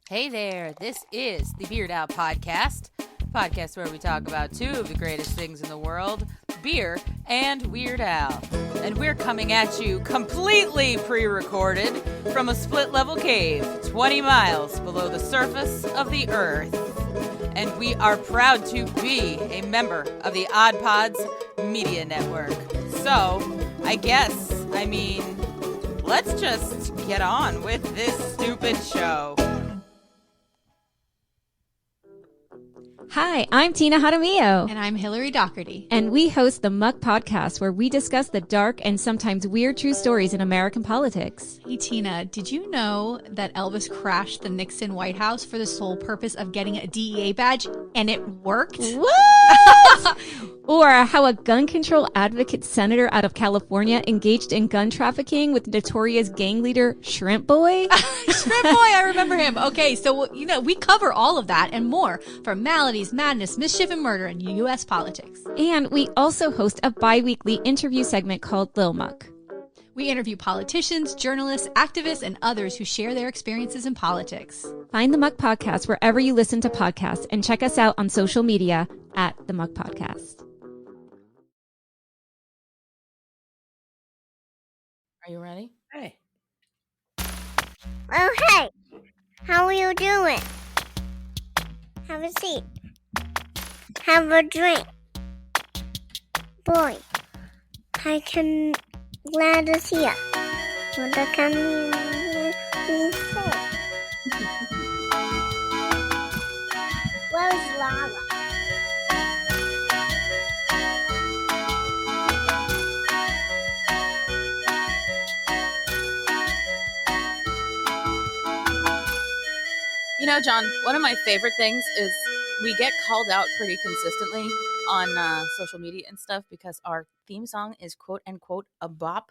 Hey there, this is the Beard Out Podcast, where we talk about two of the greatest things in the world, beer and Weird Al. And we're coming at you completely pre-recorded from a split-level cave 20 miles below the surface of the earth. And we are proud to be a member of the OddPods Media Network. So, let's just get on with this stupid show. Hi, I'm Tina Jaramillo. And I'm Hillary Doherty. And we host the Muck Podcast, where we discuss the dark and sometimes weird true stories in American politics. Hey, Tina, did you know that Elvis crashed the Nixon White House for the sole purpose of getting a DEA badge, and it worked? What? Or how a gun control advocate senator out of California engaged in gun trafficking with notorious gang leader Shrimp Boy? Shrimp Boy, I remember him. Okay, so, we cover all of that and more for maladies, madness, mischief, and murder in U.S. politics. And we also host a bi-weekly interview segment called Lil Muck. We interview politicians, journalists, activists, and others who share their experiences in politics. Find the Muck Podcast wherever you listen to podcasts and check us out on social media at the Muck Podcast. Are you ready? Hey. Oh, hey. How are you doing? Have a seat. Have a drink. Boy, I can glad to see you. What can you say? Where's Lava? You know, John, one of my favorite things is we get called out pretty consistently on social media and stuff because our theme song is quote unquote a bop.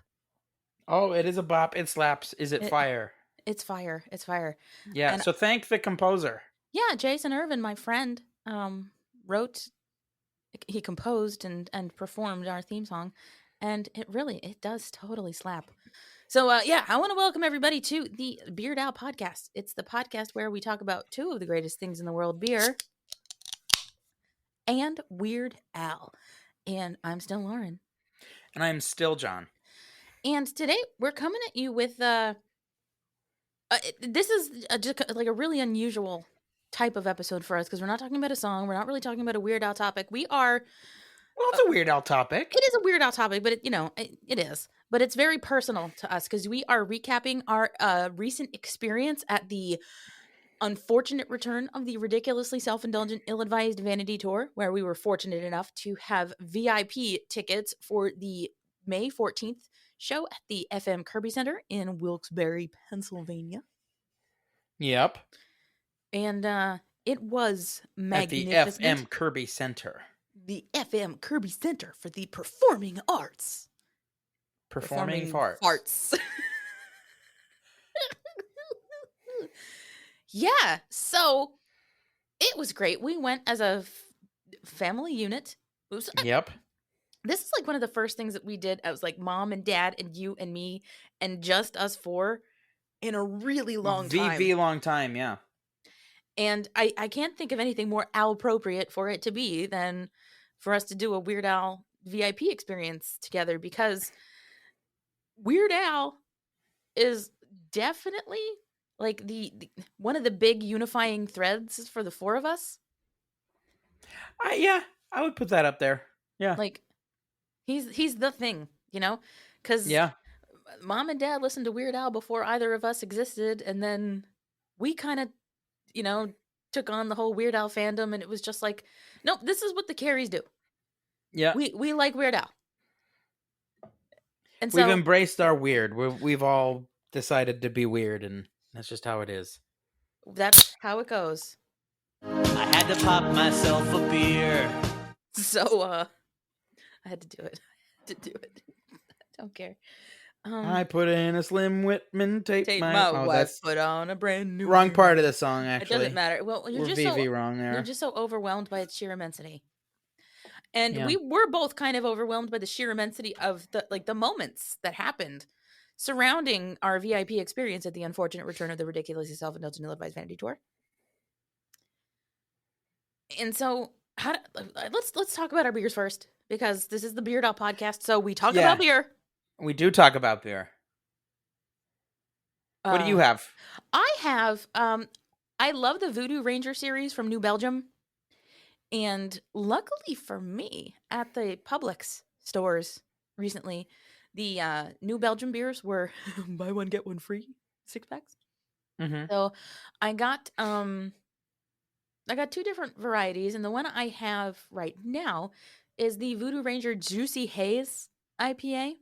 Oh, it is a bop. It slaps. Is it fire? It's fire. It's fire. Yeah. And so thank the composer. yeah, Jason Irvin, my friend, he composed and performed our theme song, and it does totally slap. So, I want to welcome everybody to the Beard Out Podcast. It's the podcast where we talk about two of the greatest things in the world, beer and Weird Al. And I'm still Lauren. And I'm still John. And today we're coming at you with, this is just like a really unusual type of episode for us because we're not talking about a song. We're not really talking about a Weird Al topic. Well, it's a Weird Al topic. It is a Weird Al topic, but it is. But it's very personal to us because we are recapping our recent experience at the unfortunate return of the ridiculously self-indulgent, ill-advised Vanity tour, where we were fortunate enough to have VIP tickets for the May 14th show at the FM Kirby Center in Wilkes-Barre, Pennsylvania. Yep. And it was magnificent. At the FM Kirby Center. The FM Kirby Center for the Performing Arts. Performing farts. Yeah, so it was great. We went as a family unit. Yep. This is like one of the first things that we did. I was like mom and dad and you and me and just us four in a really long time. VV long time, yeah. And I can't think of anything more Al appropriate for it to be than for us to do a Weird Al VIP experience together, because Weird Al is definitely like the one of the big unifying threads for the four of us. I would put that up there. Yeah. Like he's the thing, because mom and dad listened to Weird Al before either of us existed, and then we kind of took on the whole Weird Al fandom, and it was just like, nope, this is what the Careys do. Yeah. We like Weird Al. And so we've embraced our weird. We've all decided to be weird, and that's just how it is. That's how it goes. I had to pop myself a beer. So, I had to do it. I don't care. I put in a Slim Whitman tape. My wife put on a brand new. Wrong part of the song, actually. It doesn't matter. Well, you're just VV wrong there. You're just so overwhelmed by its sheer immensity. And we were both kind of overwhelmed by the sheer immensity of the moments that happened. surrounding our VIP experience at the unfortunate return of the ridiculously self-indulgent ill-advised Vanity tour. And so, let's talk about our beers first, because this is the Beard Out podcast, so we talk about beer. We do talk about beer. What do you have? I have, I love the Voodoo Ranger series from New Belgium. And luckily for me, at the Publix stores recently, the New Belgium beers were buy one, get one free 6-packs. Mm-hmm. So I got 2 different varieties, and the one I have right now is the Voodoo Ranger Juicy Haze IPA.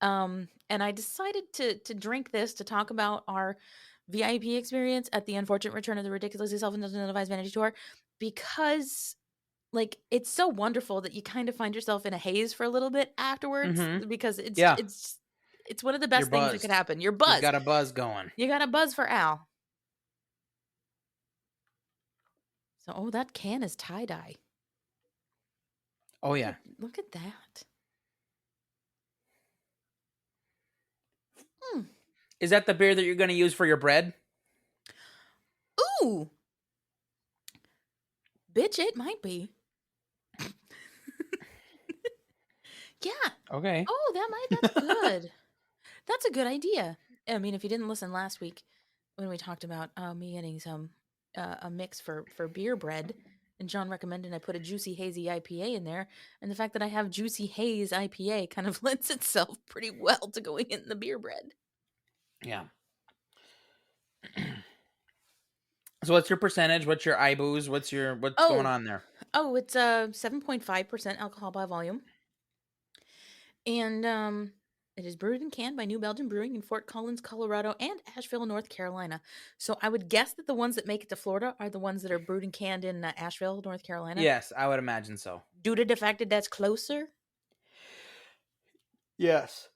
And I decided to drink this to talk about our VIP experience at the unfortunate return of the ridiculously self-indulgent ill-advised Vanity tour, because like it's so wonderful that you kind of find yourself in a haze for a little bit afterwards, because it's one of the best things that could happen. You're buzzed. You got a buzz going. You got a buzz for Al. So, that can is tie-dye. Oh yeah. Look at that. Is that the beer that you're going to use for your bread? Ooh. Bitch, it might be. Yeah. Okay. Oh, that's good. That's a good idea. I mean, if you didn't listen last week when we talked about me getting some a mix for beer bread, and John recommended I put a Juicy Hazy IPA in there, and the fact that I have Juicy Haze IPA kind of lends itself pretty well to going in the beer bread. Yeah. So what's your percentage? What's your IBUs? What's going on there? Oh, it's 7.5% alcohol by volume. And it is brewed and canned by New Belgium Brewing in Fort Collins, Colorado, and Asheville, North Carolina. So I would guess that the ones that make it to Florida are the ones that are brewed and canned in Asheville, North Carolina. Yes, I would imagine so. Due to the fact that that's closer. Yes.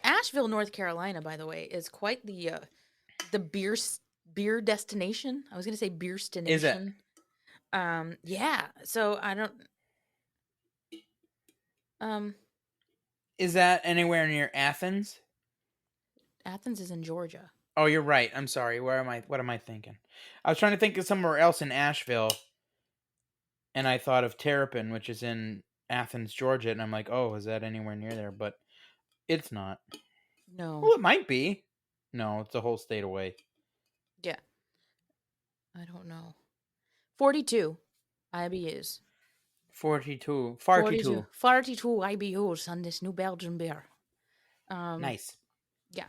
Asheville, North Carolina, by the way, is quite the beer destination. I was going to say beer destination. Is it? Yeah. So I don't. Is that anywhere near Athens? Athens is in Georgia. Oh, you're right. I'm sorry. What am I thinking? I was trying to think of somewhere else in Asheville, and I thought of Terrapin, which is in Athens, Georgia, and I'm like, oh, is that anywhere near there? But it's not. No. Well, it might be. No, it's a whole state away. Yeah. I don't know. 42 IBUs. 42 IBUs on this New Belgian beer. Nice. Yeah,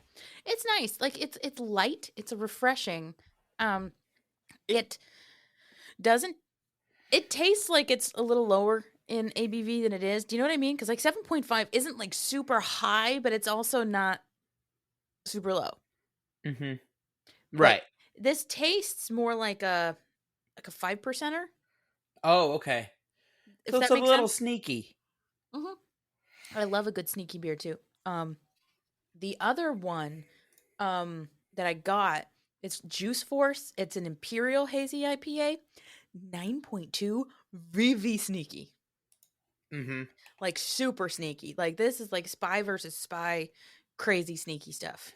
it's nice. Like it's light. It's a refreshing. It doesn't. It tastes like it's a little lower in ABV than it is. Do you know what I mean? Because like 7.5 isn't like super high, but it's also not super low. Mm-hmm. Right. This tastes more like a 5%er. Oh, okay. So it's a little sneaky. Mm-hmm. I love a good sneaky beer too. The other one that I got, it's Juice Force. It's an Imperial Hazy IPA, 9.2, really sneaky. Mm-hmm. Like super sneaky. Like this is like Spy versus Spy, crazy sneaky stuff.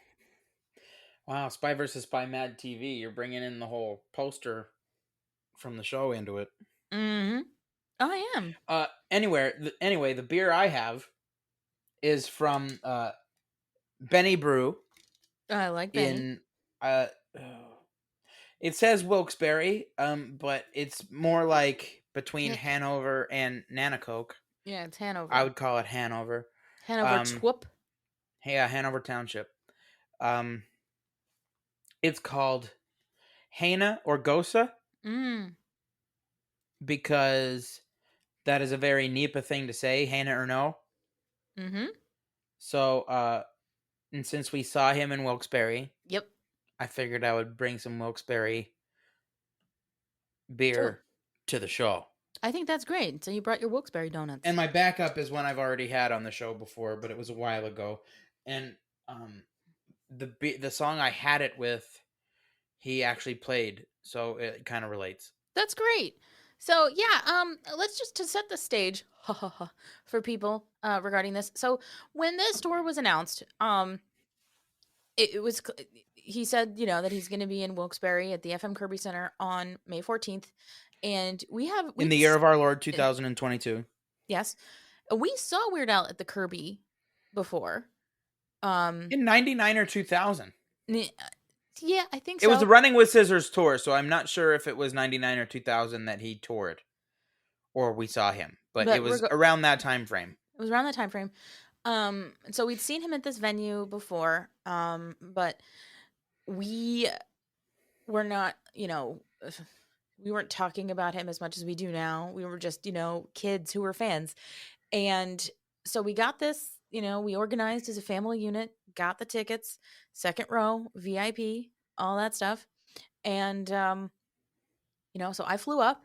Wow, Spy versus Spy Mad TV. You're bringing in the whole poster from the show into it. Mm-hmm. I am. Anyway, the beer I have is from Benny Brew. I like Benny. It says Wilkes-Barre, but it's more like between Hanover and Nanacoke. Yeah, it's Hanover. I would call it Hanover. Hanover Twip. Yeah, Hanover Township. It's called Heyna or Gosa. Because that is a very NEPA thing to say, Heyna or no. Mm-hmm. So, and since we saw him in Wilkes-Barre, yep, I figured I would bring some Wilkes-Barre beer to the show. I think that's great. So you brought your Wilkes-Barre donuts. And my backup is one I've already had on the show before, but it was a while ago. And the song I had it with, he actually played, so it kind of relates. That's great. So yeah, let's just to set the stage for people regarding this. So when this tour was announced, it was he said, you know, that he's going to be in Wilkes-Barre at the FM Kirby Center on May 14th, and In the year of our Lord 2022. Yes, we saw Weird Al at the Kirby before. In 99 or 2000. Yeah, I think It so. was the Running with Scissors tour, so I'm not sure if it was 99 or 2000 that he toured or we saw him, but it was around that time frame. It was around that time frame. So we'd seen him at this venue before, but we were not, you know, we weren't talking about him as much as we do now. We were just, you know, kids who were fans. And so we got this, you know, we organized as a family unit, got the tickets, second row, VIP, all that stuff. And, you know, so I flew up,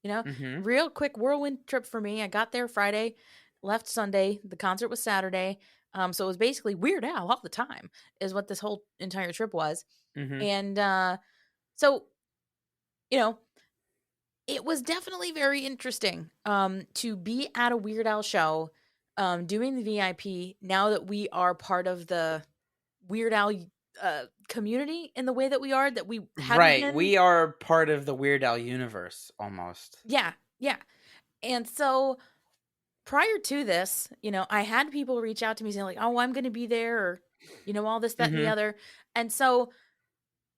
you know, real quick whirlwind trip for me. I got there Friday, left Sunday. The concert was Saturday. So it was basically Weird Al all the time is what this whole entire trip was. And so, you know, it was definitely very interesting to be at a Weird Al show, doing the VIP, now that we are part of the Weird Al community in the way that we are, that we haven't been. We are part of the Weird Al universe almost. Yeah. And so prior to this, you know, I had people reach out to me saying like, oh, I'm going to be there, or, you know, all this, that, and the other. And so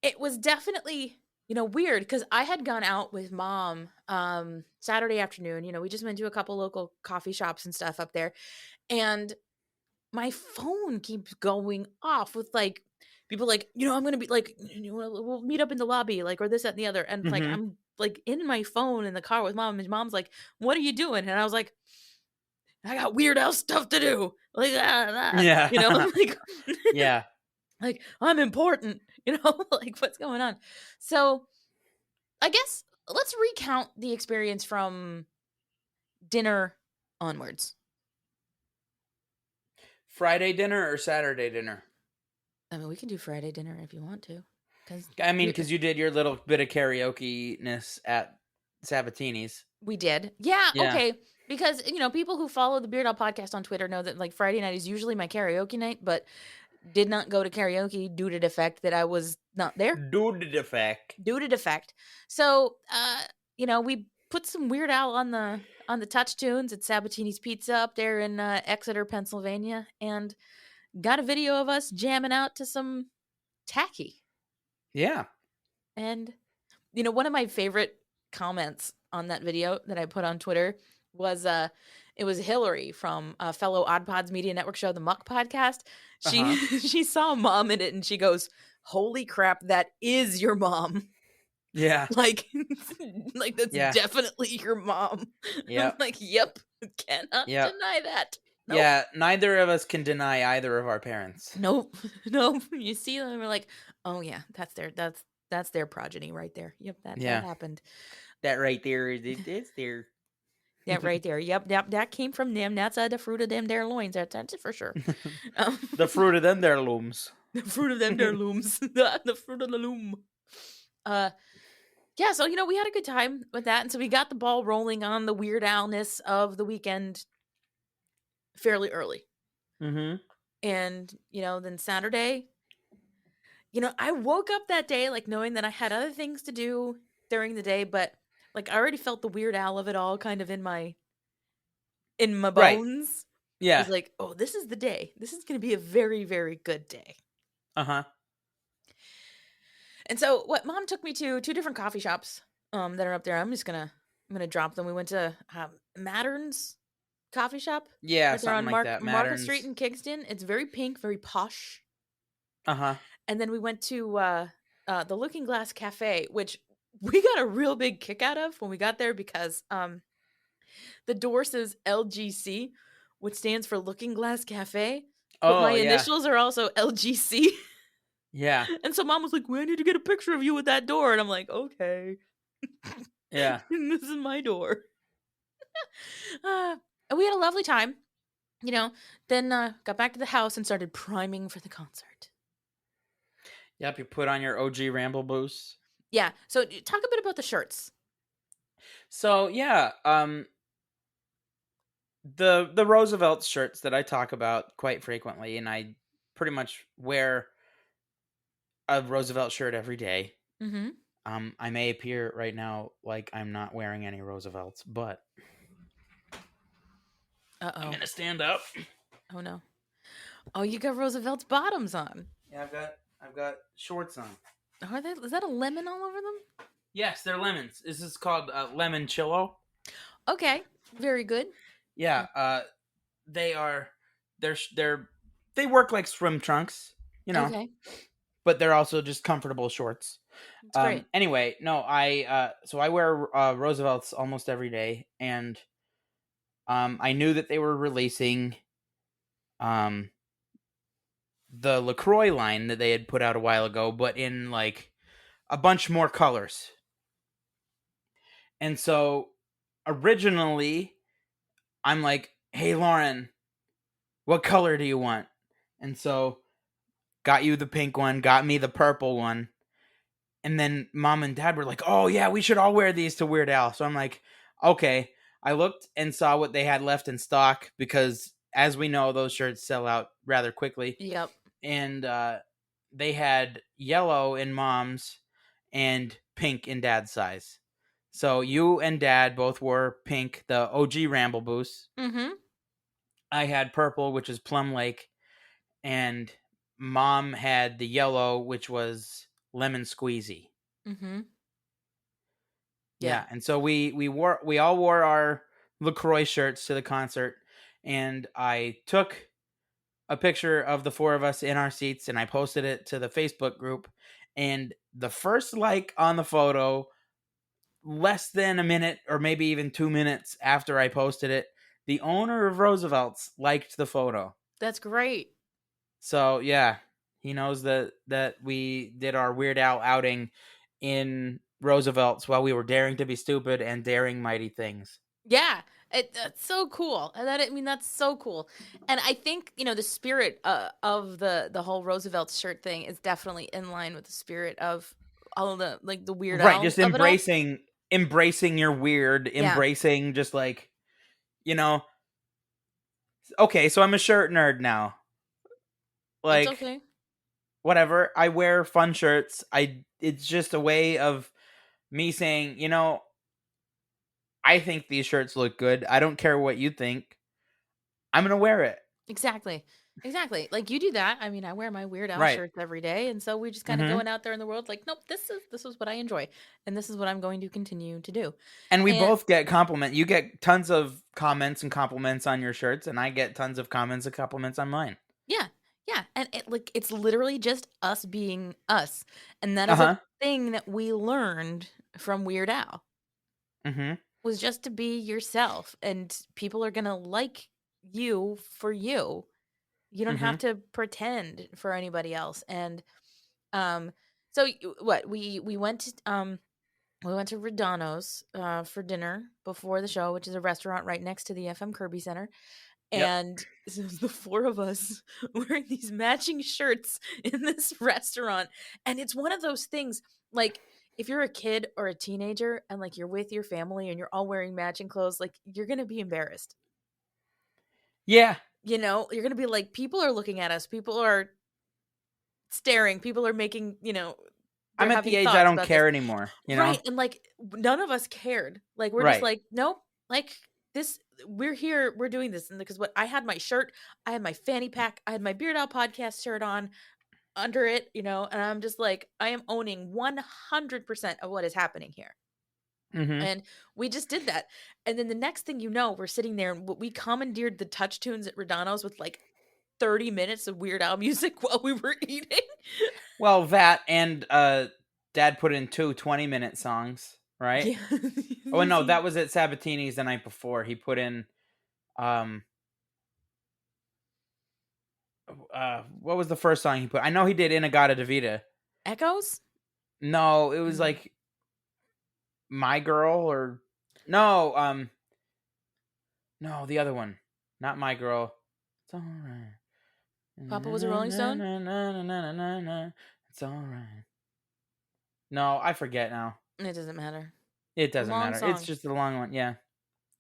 it was definitely, you know, weird because I had gone out with Mom Saturday afternoon. You know, we just went to a couple local coffee shops and stuff up there. And my phone keeps going off with like people like, you know, I'm going to be like, we'll meet up in the lobby, like, or this, that, and the other. And like, I'm like in my phone in the car with Mom, and Mom's like, what are you doing? And I was like, I got Weird Al stuff to do. Like, yeah, you know, like, yeah, like I'm important, you know, like what's going on? So I guess let's recount the experience from dinner onwards. Friday dinner or Saturday dinner? I mean, we can do Friday dinner if you want to. Because you did your little bit of karaoke-ness at Sabatini's. We did. Yeah, okay. Because, you know, people who follow the Beard Al podcast on Twitter know that, like, Friday night is usually my karaoke night, but did not go to karaoke due to the fact that I was not there. Due to the fact. So, you know, we put some Weird Al on the touch tunes at Sabatini's Pizza up there in Exeter, Pennsylvania, and got a video of us jamming out to some Tacky. Yeah. And, you know, one of my favorite comments on that video that I put on Twitter was it was Hillary from a fellow OddPods Media Network show, the Muck Podcast. She saw Mom in it and she goes, "Holy crap, that is your mom." Yeah. Like that's definitely your mom. Yeah. I'm like, yep, cannot deny that. Nope. Yeah, neither of us can deny either of our parents. Nope. You see them, we're like, oh yeah, that's their progeny right there. Yep, that happened. That right there is there. That right there. Yep, that came from them. That's the fruit of them their loins. That's it for sure. The fruit of them their looms. The fruit of them their looms. The fruit of the loom. Yeah, so, you know, we had a good time with that. And so we got the ball rolling on the Weird Al-ness of the weekend fairly early. And, you know, then Saturday, you know, I woke up that day, like, knowing that I had other things to do during the day, but, like, I already felt the Weird Al of it all kind of in my bones. Right. Yeah. I was like, oh, this is the day. This is going to be a very, very good day. And so what Mom took me to two different coffee shops that are up there. I'm gonna drop them. We went to Mattern's coffee shop. Yeah, right something on like that. Market Street in Kingston. It's very pink, very posh. And then we went to the Looking Glass Cafe, which we got a real big kick out of when we got there because the door says LGC, which stands for Looking Glass Cafe. But my initials are also LGC. Yeah. And so Mom was like, "We need to get a picture of you with that door." And I'm like, okay. Yeah. This is my door. And we had a lovely time, you know, then got back to the house and started priming for the concert. Yep, you put on your OG Ramble boots. Yeah. So talk a bit about the shirts. So yeah, the Roosevelt shirts that I talk about quite frequently, and I pretty much wear a Roosevelt shirt every day. Mm-hmm. I may appear right now like I'm not wearing any Roosevelts, but I'm Uh-oh. gonna stand up. Oh, no. Oh, you got Roosevelt's bottoms on. Yeah, I've got shorts on. Are they? Is that a lemon all over them? Yes, they're lemons. This is called lemon chillo. Okay. Very good. Yeah, they are. They work like swim trunks, Okay. but they're also just comfortable shorts. That's great. Anyway, no, so I wear Roosevelts almost every day, and I knew that they were releasing the LaCroix line that they had put out a while ago, but in like a bunch more colors. And so originally I'm like, "Hey Lauren, what color do you want?" And so got you the pink one, got me the purple one. And then mom and dad were like, "Oh yeah, we should all wear these to Weird Al." So I'm like, "Okay." I looked and saw what they had left in stock because, as we know, those shirts sell out rather quickly. Yep. And they had yellow in mom's and pink in dad's size. So you and dad both wore pink, the OG Ramble Boost. Mm-hmm. I had purple, which is Plum Lake, and mom had the yellow, which was Lemon Squeezy. Mm-hmm. Yeah, and so we all wore our LaCroix shirts to the concert, and I took a picture of the four of us in our seats and I posted it to the Facebook group, and the first like on the photo, less than a minute or maybe even 2 minutes after I posted it, the owner of Roosevelt's liked the photo. That's great. So yeah, he knows that we did our Weird Al outing in Roosevelt's while we were daring to be stupid and daring mighty things. Yeah. That's so cool. That's so cool. And I think, the spirit of the whole Roosevelt shirt thing is definitely in line with the spirit of all of the Weird Right, Al just of it all. embracing your weird, Yeah. embracing just like, okay, so I'm a shirt nerd now. Like, It's okay. whatever. I wear fun shirts. It's just a way of me saying, I think these shirts look good. I don't care what you think. I'm gonna wear it. Exactly. Like you do that. I mean, I wear my Weird Al Right. shirts every day, and so we're just kind of Mhm. going out there in the world like, nope, this is what I enjoy, and this is what I'm going to continue to do. And we And- both get compliment. You get tons of comments and compliments on your shirts, and I get tons of comments and compliments on mine. Yeah, and it's literally just us being us, and that is a thing that we learned from Weird Al. Mm-hmm. Was just to be yourself, and people are gonna like you for you. You don't have to pretend for anybody else. And so what we went to Redano's for dinner before the show, which is a restaurant right next to the FM Kirby Center. And so it was the four of us wearing these matching shirts in this restaurant. And it's one of those things, like, if you're a kid or a teenager and like you're with your family and you're all wearing matching clothes, like you're going to be embarrassed. Yeah. You're going to be like, people are looking at us. People are staring. People are making, I'm at the age I don't care anymore, Right. And like none of us cared. Like we're just like, nope, like this, we're here, we're doing this. And because I had my shirt, I had my fanny pack, I had my Beard Out Podcast shirt on under it, and I'm just like, I am owning 100% of what is happening here. Mm-hmm. And we just did that. And then the next thing you know, we're sitting there and we commandeered the touch tunes at Redano's with like 30 minutes of Weird Al music while we were eating. Well, that and Dad put in 2 20-minute songs, right? Yeah. Oh no, that was at Sabatini's the night before. He put in what was the first song he put? I know he did Inagata Davida. Echoes? No, it was like My Girl or no, the other one. Not My Girl. It's all right. Papa Was a Rolling Stone? It's all right. No, I forget now. It doesn't matter. It doesn't long matter. song. It's just a long one. Yeah.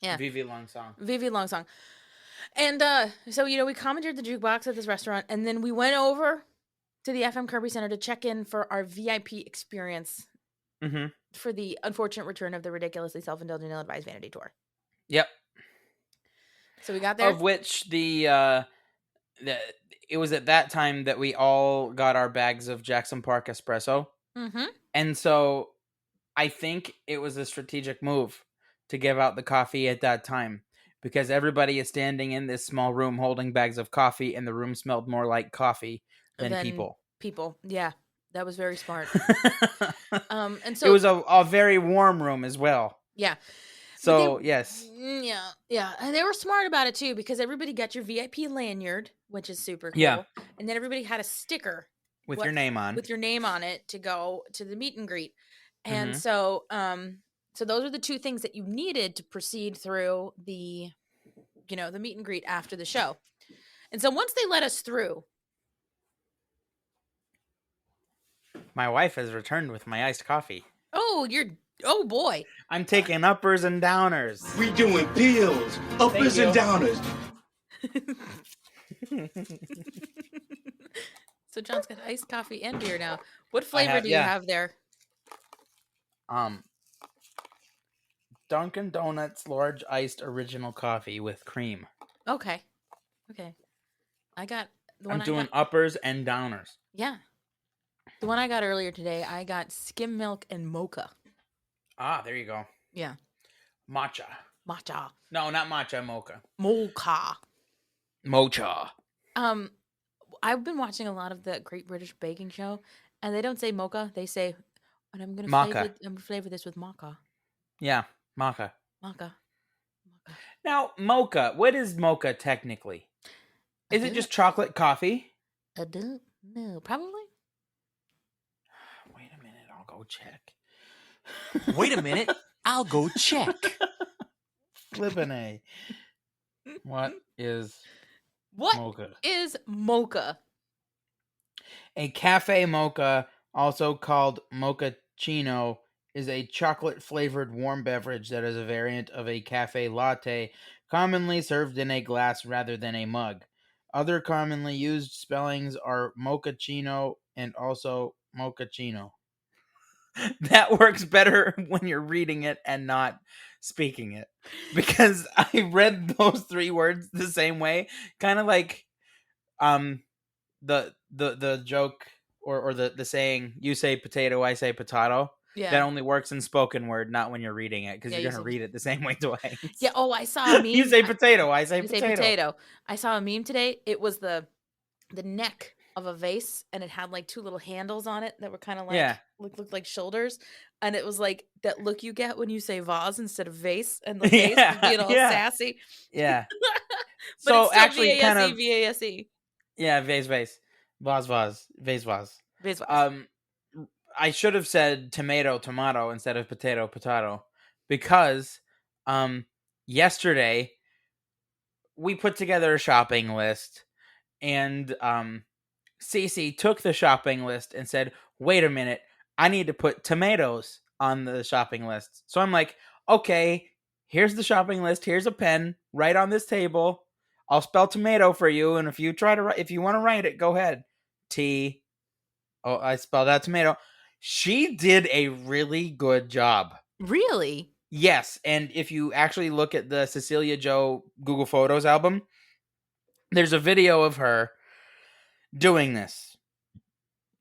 Yeah. Vivi long song. Vivi long song. And so, we commandeered the jukebox at this restaurant, and then we went over to the FM Kirby Center to check in for our VIP experience Mm-hmm. for the unfortunate return of the ridiculously self-indulgent ill-advised Vanity tour. Yep. So we got there. Of which it was at that time that we all got our bags of Jackson Park espresso. Mm-hmm. And so I think it was a strategic move to give out the coffee at that time, because everybody is standing in this small room holding bags of coffee, and the room smelled more like coffee than people. Yeah, that was very smart. And so it was a very warm room as well. Yeah. So yes. Yeah, and they were smart about it too, because everybody got your VIP lanyard, which is super cool. Yeah. And then everybody had a sticker with your name on. With your name on it to go to the meet and greet. And Mhm. so those are the two things that you needed to proceed through the the meet and greet after the show. And so once they let us through, my wife has returned with my iced coffee. Oh boy. I'm taking uppers and downers. We doing pills, uppers and downers. So John's got iced coffee and beer now. What flavor do you have there? Dunkin' Donuts large iced original coffee with cream. Okay. I got the one I'm doing uppers and downers. Yeah. The one I got earlier today, I got skim milk and mocha. Ah, there you go. Yeah. Matcha. No, not matcha, mocha. Mocha. I've been watching a lot of the Great British Baking Show, and they don't say mocha, they say, and I'm gonna flavor this with maca. Yeah, maca. Maca. Now, mocha. What is mocha technically? Is it just chocolate coffee? I don't know. Probably. Wait a minute, I'll go check. Wait a minute, I'll go check. Flippin' A. What is mocha? Is mocha? A cafe mocha, also called mochaccino, is a chocolate-flavored warm beverage that is a variant of a cafe latte, commonly served in a glass rather than a mug. Other commonly used spellings are mochaccino and also mochaccino. That works better when you're reading it and not speaking it, because I read those three words the same way, kind of like the joke or the saying, you say potato, I say potato. Yeah. That only works in spoken word, not when you're reading it, because you're going to read it the same way twice. Yeah. Oh, I saw a meme. You say potato, I say potato. Say potato. I saw a meme today. It was the neck of a vase, and it had like two little handles on it that were kind of like looked like shoulders, and it was like that look you get when you say vase instead of vase, and the vase being all sassy. Yeah. But so it's still actually, V-A-S-E, kind of V-A-S-E. Yeah, vase, vase, vase. I should have said tomato instead of potato, because yesterday we put together a shopping list, and Cece took the shopping list and said, wait a minute, I need to put tomatoes on the shopping list. So I'm like, okay, here's the shopping list, here's a pen, write on this table, I'll spell tomato for you, and if you want to write it, go ahead. I spelled out tomato. She did a really good job. Really? Yes, and if you actually look at the Cecilia Joe Google Photos album, there's a video of her doing this.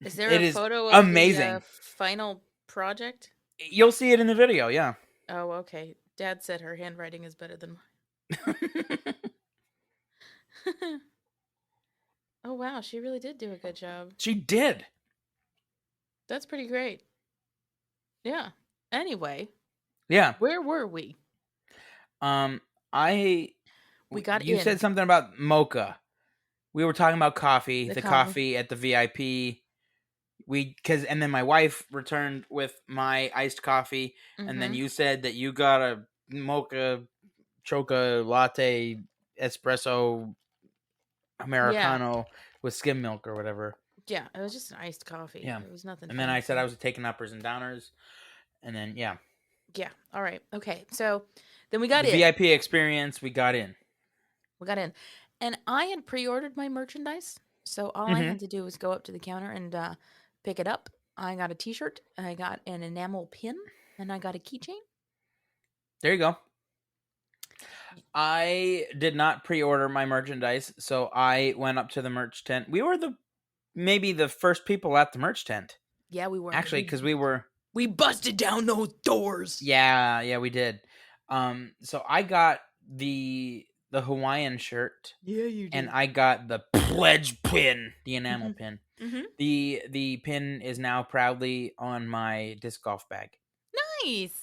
Is there It a is photo of amazing. the final project? You'll see it in the video, yeah. Oh, okay. Dad said her handwriting is better than mine. Oh, wow. She really did do a good job. She did. That's pretty great. Yeah. Anyway. Yeah. Where were we? You You said something about mocha. We were talking about coffee, the coffee at the VIP. And then my wife returned with my iced coffee, and then you said that you got a mocha choca latte espresso Americano with skim milk or whatever. Yeah, it was just an iced coffee. Yeah. It was nothing. And then I said I was taking uppers and downers, and then Yeah. All right. Okay. So then we got The in. VIP experience, we got in. We got in. And I had pre-ordered my merchandise. So all I had to do was go up to the counter and pick it up. I got a t-shirt, I got an enamel pin, and I got a keychain. There you go. I did not pre-order my merchandise, so I went up to the merch tent. We were maybe the first people at the merch tent. Yeah, we were. Actually, because we busted down those doors. Yeah, we did. So I got the Hawaiian shirt. Yeah, you did. And I got the pledge pin, the enamel pin. Mm-hmm. The pin is now proudly on my disc golf bag. Nice.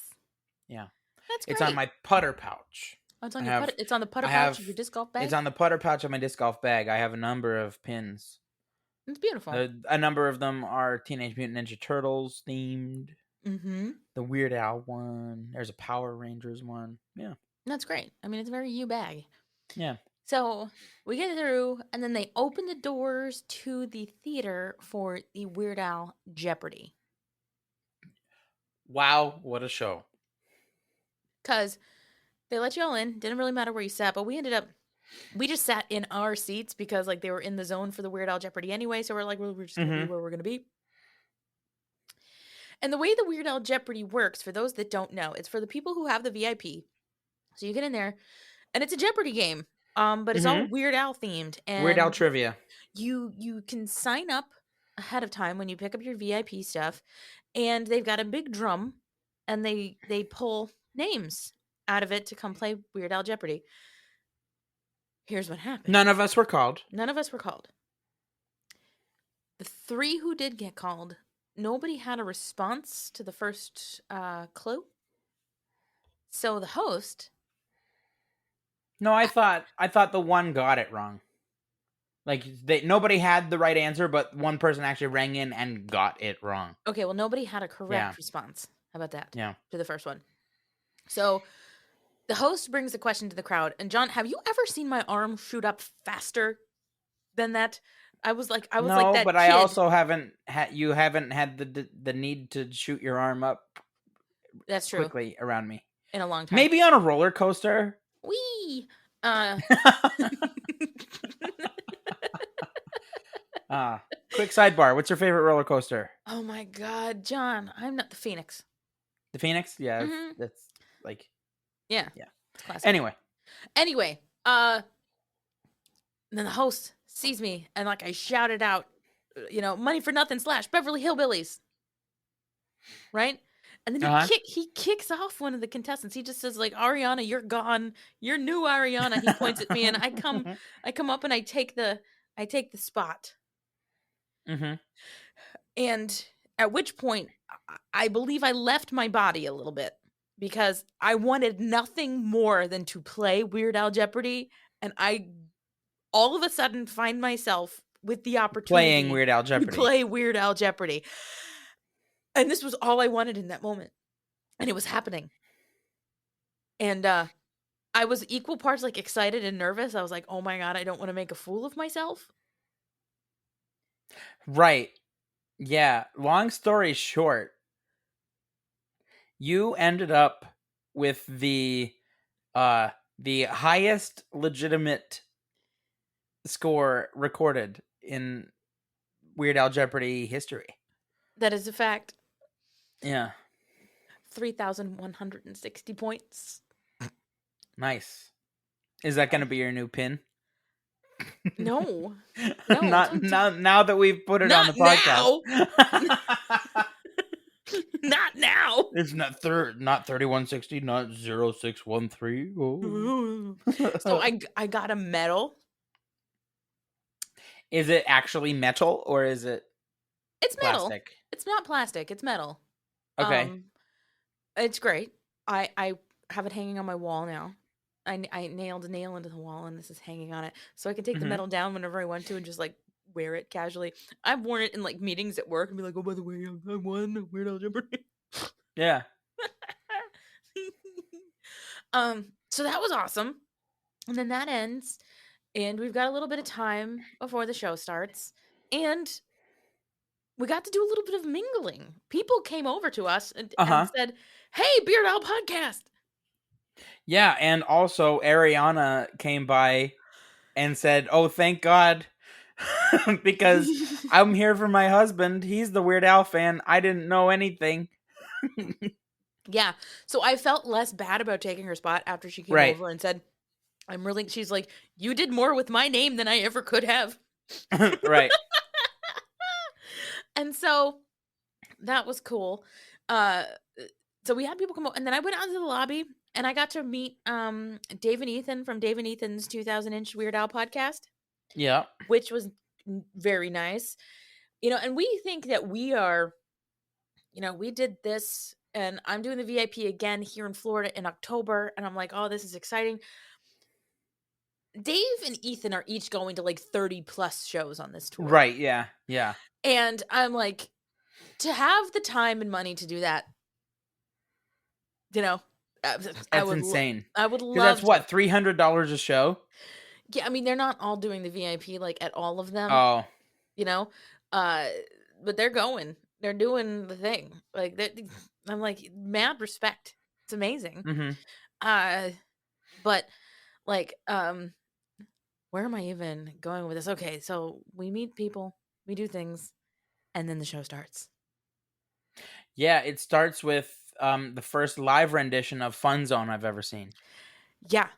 Yeah. That's great. It's on my putter pouch. Oh, it's on your putter. It's on the putter pouch of your disc golf bag. It's on the putter pouch of my disc golf bag. I have a number of pins. It's beautiful. A number of them are Teenage Mutant Ninja Turtles themed. Mm-hmm. The Weird Al one. There's a Power Rangers one. Yeah. That's great. I mean, it's a very you bag. Yeah. So we get through, and then they open the doors to the theater for the Weird Al Jeopardy. Wow, what a show. Because they let you all in. Didn't really matter where you sat, but we just sat in our seats because like they were in the zone for the Weird Al Jeopardy anyway. So we're like, well, we're just going to be where we're going to be. And the way the Weird Al Jeopardy works, for those that don't know, it's for the people who have the VIP. So you get in there, and it's a Jeopardy game. But it's all Weird Al themed. And Weird Al trivia. You can sign up ahead of time when you pick up your VIP stuff, and they've got a big drum, and they pull names out of it to come play Weird Al Jeopardy. Here's what happened. None of us were called. The 3 who did get called, nobody had a response to the first clue. So the host... No, I thought the one got it wrong. Like nobody had the right answer, but one person actually rang in and got it wrong. Okay, well, nobody had a correct response. How about that? Yeah. To the first one. So the host brings the question to the crowd. And John, have you ever seen my arm shoot up faster than that? I was like that but kid. I also haven't had the need to shoot your arm up. That's true. Quickly around me in a long time. Maybe on a roller coaster. Wee. Quick sidebar. What's your favorite roller coaster? Oh my God, John! I'm not the Phoenix. The Phoenix? Yeah, that's like. Yeah. It's classic. Anyway. Then the host sees me and like I shouted out, money for nothing / Beverly Hillbillies. Right? And then he kicks off one of the contestants. He just says like, Ariana, you're gone. You're new Ariana. He points at me and I come up and I take the spot. Mm-hmm. And at which point I believe I left my body a little bit because I wanted nothing more than to play Weird Al Jeopardy. And I all of a sudden find myself with the opportunity playing Weird Al Jeopardy. To play Weird Al Jeopardy. And this was all I wanted in that moment. And it was happening. And I was equal parts like excited and nervous. I was like, oh my God, I don't want to make a fool of myself. Right. Yeah. Long story short, you ended up with the highest legitimate score recorded in Weird Al Jeopardy history. That is a fact. Yeah. 3,160 points. Nice. Is that going to be your new pin? No. Not now that we've put it on the podcast. Not now. It's not 3160, not 0613. Oh. So I got a medal. Is it actually metal or is it It's plastic? Metal. It's not plastic. It's metal. Okay. It's great. I have it hanging on my wall now. I nailed a nail into the wall and this is hanging on it. So I can take the metal down whenever I want to and just like wear it casually. I've worn it in like meetings at work and be like, oh, by the way, I won Weird Al Jeopardy. Yeah. So that was awesome. And then that ends. And we've got a little bit of time before the show starts. And we got to do a little bit of mingling. People came over to us and Uh-huh. said, "Hey, Beard Owl Podcast." Yeah, and also Ariana came by and said, "Oh, thank God." Because I'm here for my husband. He's the Weird Al fan. I didn't know anything. Yeah. So I felt less bad about taking her spot after she came Right. over and said, she's like, "You did more with my name than I ever could have." Right. And so that was cool. So we had people come over, and then I went out to the lobby and I got to meet Dave and Ethan from Dave and Ethan's 2000-inch Weird Al podcast, Yeah. which was very nice. And we think that we are, we did this, and I'm doing the VIP again here in Florida in October, and I'm like, oh, this is exciting. Dave and Ethan are each going to like 30 plus shows on this tour. Right, yeah. Yeah. And I'm like, to have the time and money to do that, That's I would insane. I would love That's to. what, $300 a show? Yeah, I mean, they're not all doing the VIP like at all of them. Oh. But they're going. They're doing the thing. Like I'm like, mad respect. It's amazing. Mm-hmm. But like, where am I even going with this? Okay, so we meet people, we do things, and then the show starts. Yeah, it starts with the first live rendition of Fun Zone I've ever seen. Yeah,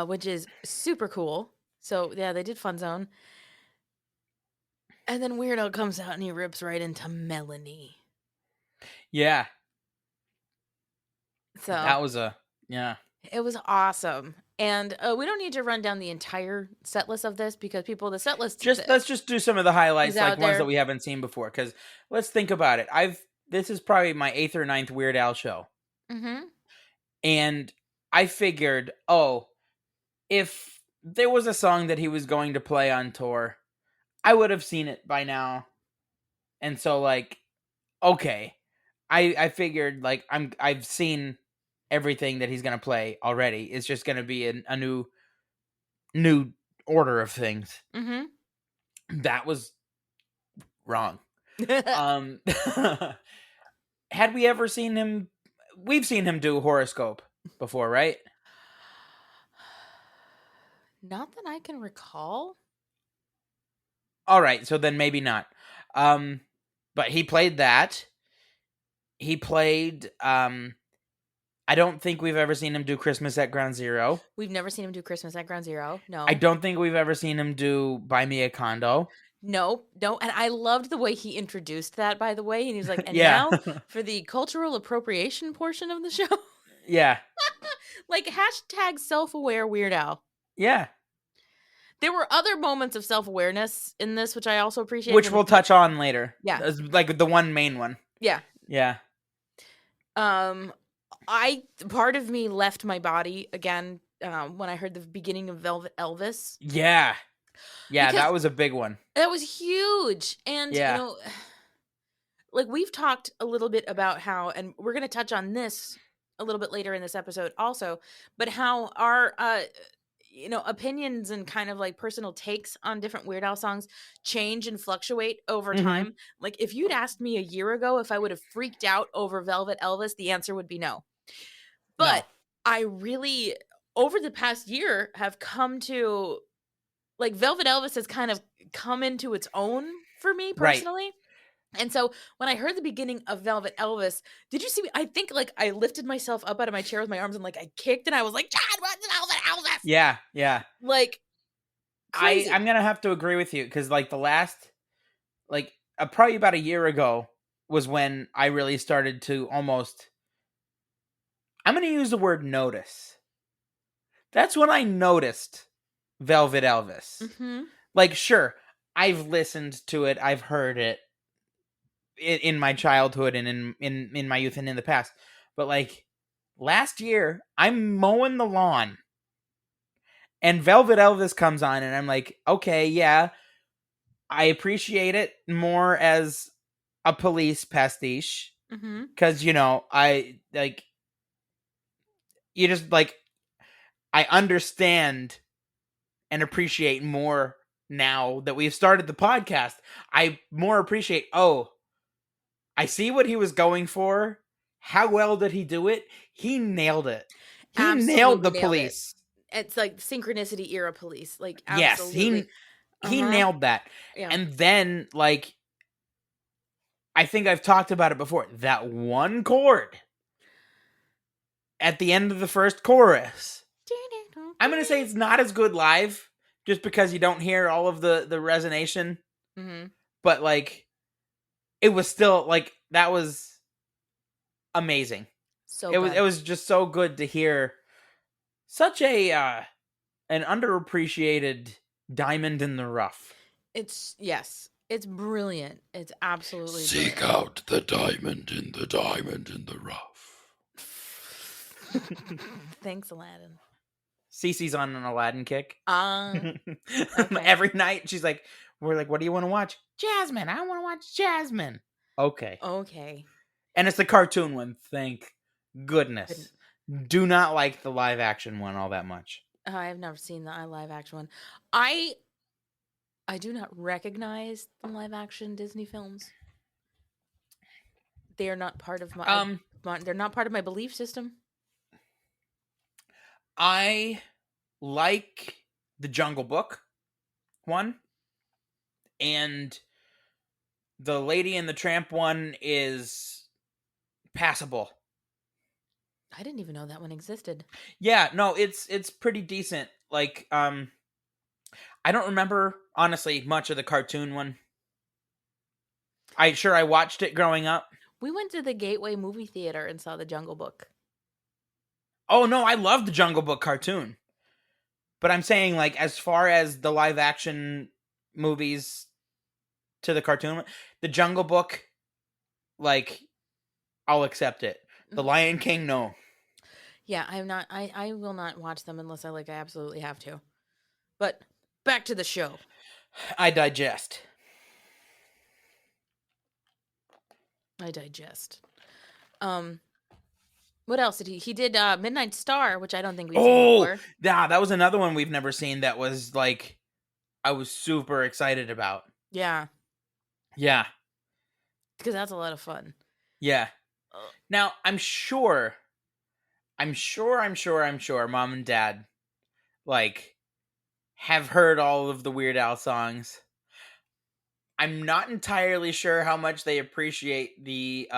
which is super cool. So yeah, they did Fun Zone. And then Weird Al comes out and he rips right into Melanie. Yeah. So That was it was awesome. And we don't need to run down the entire set list of this because the set list let's just do some of the highlights, He's like out ones there. that we haven't seen before. Because let's think about it. This is probably my 8th or 9th Weird Al show. Mm-hmm. And I figured, if there was a song that he was going to play on tour, I would have seen it by now. And so, like, okay, I figured, like, I've seen everything that he's gonna play already. It's just gonna be a new order of things. Mm-hmm. That was wrong. Had we ever seen him? We've seen him do Horoscope before, right? Not that I can recall. All right, so then maybe not. But he played that. He played. I don't think we've ever seen him do Christmas at Ground Zero. We've never seen him do Christmas at Ground Zero. No. I don't think we've ever seen him do Buy Me a Condo. No. And I loved the way he introduced that, by the way. And he was like, and Yeah. now for the cultural appropriation portion of the show. Yeah. Like hashtag self-aware Weird Al. Yeah. There were other moments of self-awareness in this, which I also appreciate. Which we'll touch on later. Yeah. As, like the one main one. Yeah. Yeah. Part of me left my body again when I heard the beginning of Velvet Elvis. Yeah. Yeah, Because that was a big one. that was huge. And, Yeah. like we've talked a little bit about how, and we're going to touch on this a little bit later in this episode also, but how our, opinions and kind of like personal takes on different Weird Al songs change and fluctuate over Mhm. time. Like if you'd asked me a year ago if I would have freaked out over Velvet Elvis, the answer would be no. But I really, over the past year, have come to, like, Velvet Elvis has kind of come into its own for me personally. And so when I heard the beginning of Velvet Elvis, did you see me? I think like I lifted myself up out of my chair with my arms and like I kicked and I was like, Chad, what's Velvet Elvis? Yeah, yeah. Like crazy. I'm gonna have to agree with you because like the last, like probably about a year ago was when I really started to almost. I'm gonna use the word notice. That's when I noticed Velvet Elvis. Mm-hmm. Like, sure, I've listened to it, I've heard it in my childhood and in my youth and in the past, but like last year, I'm mowing the lawn. And Velvet Elvis comes on, and I'm like, okay, yeah, I appreciate it more as a Police pastiche. Mm-hmm. Because, I, like, you just, like, I understand and appreciate more now that we've started the podcast, I more appreciate, I see what he was going for. How well did he do it? He nailed it. He Absolutely nailed the nailed police. It's like synchronicity era police. Like, Yes, absolutely. he nailed that. Yeah. And then, like, I think I've talked about it before. That one chord at the end of the first chorus. I'm going to say it's not as good live just because you don't hear all of the resonation. Mm-hmm. But, like, it was still, like, that was amazing. So It was just so good to hear such an underappreciated diamond in the rough. It's brilliant. It's absolutely Seek brilliant. out the diamond in the rough. Thanks, Aladdin. Cece's on an Aladdin kick. Okay. Every night she's like, we're like, what do you want to watch? Jasmine. I want to watch Jasmine. Okay. Okay. And it's the cartoon one. Thank goodness. Do not like the live action one all that much. I have never seen the live action one. I do not recognize the live action Disney films. They are not part of my they're not part of my belief system. I like the Jungle Book one, and the Lady and the Tramp one is passable. I didn't even know that one existed. Yeah, no, it's pretty decent. Like, I don't remember honestly much of the cartoon one. I watched it growing up. We went to the Gateway movie theater and saw the Jungle Book. Oh no, I love the Jungle Book cartoon. But I'm saying, like, as far as the live action movies to the cartoon, the Jungle Book, like, I'll accept it. The Lion King, no. Yeah, I'm not. I will not watch them unless I absolutely have to. But back to the show. I digest. What else did he did Midnight Star, which I don't think we've seen before. Yeah, that was another one we've never seen that was, like, I was super excited about. Yeah. Yeah. Because that's a lot of fun. Yeah. Now, I'm sure Mom and Dad, like, have heard all of the Weird Al songs. I'm not entirely sure how much they appreciate the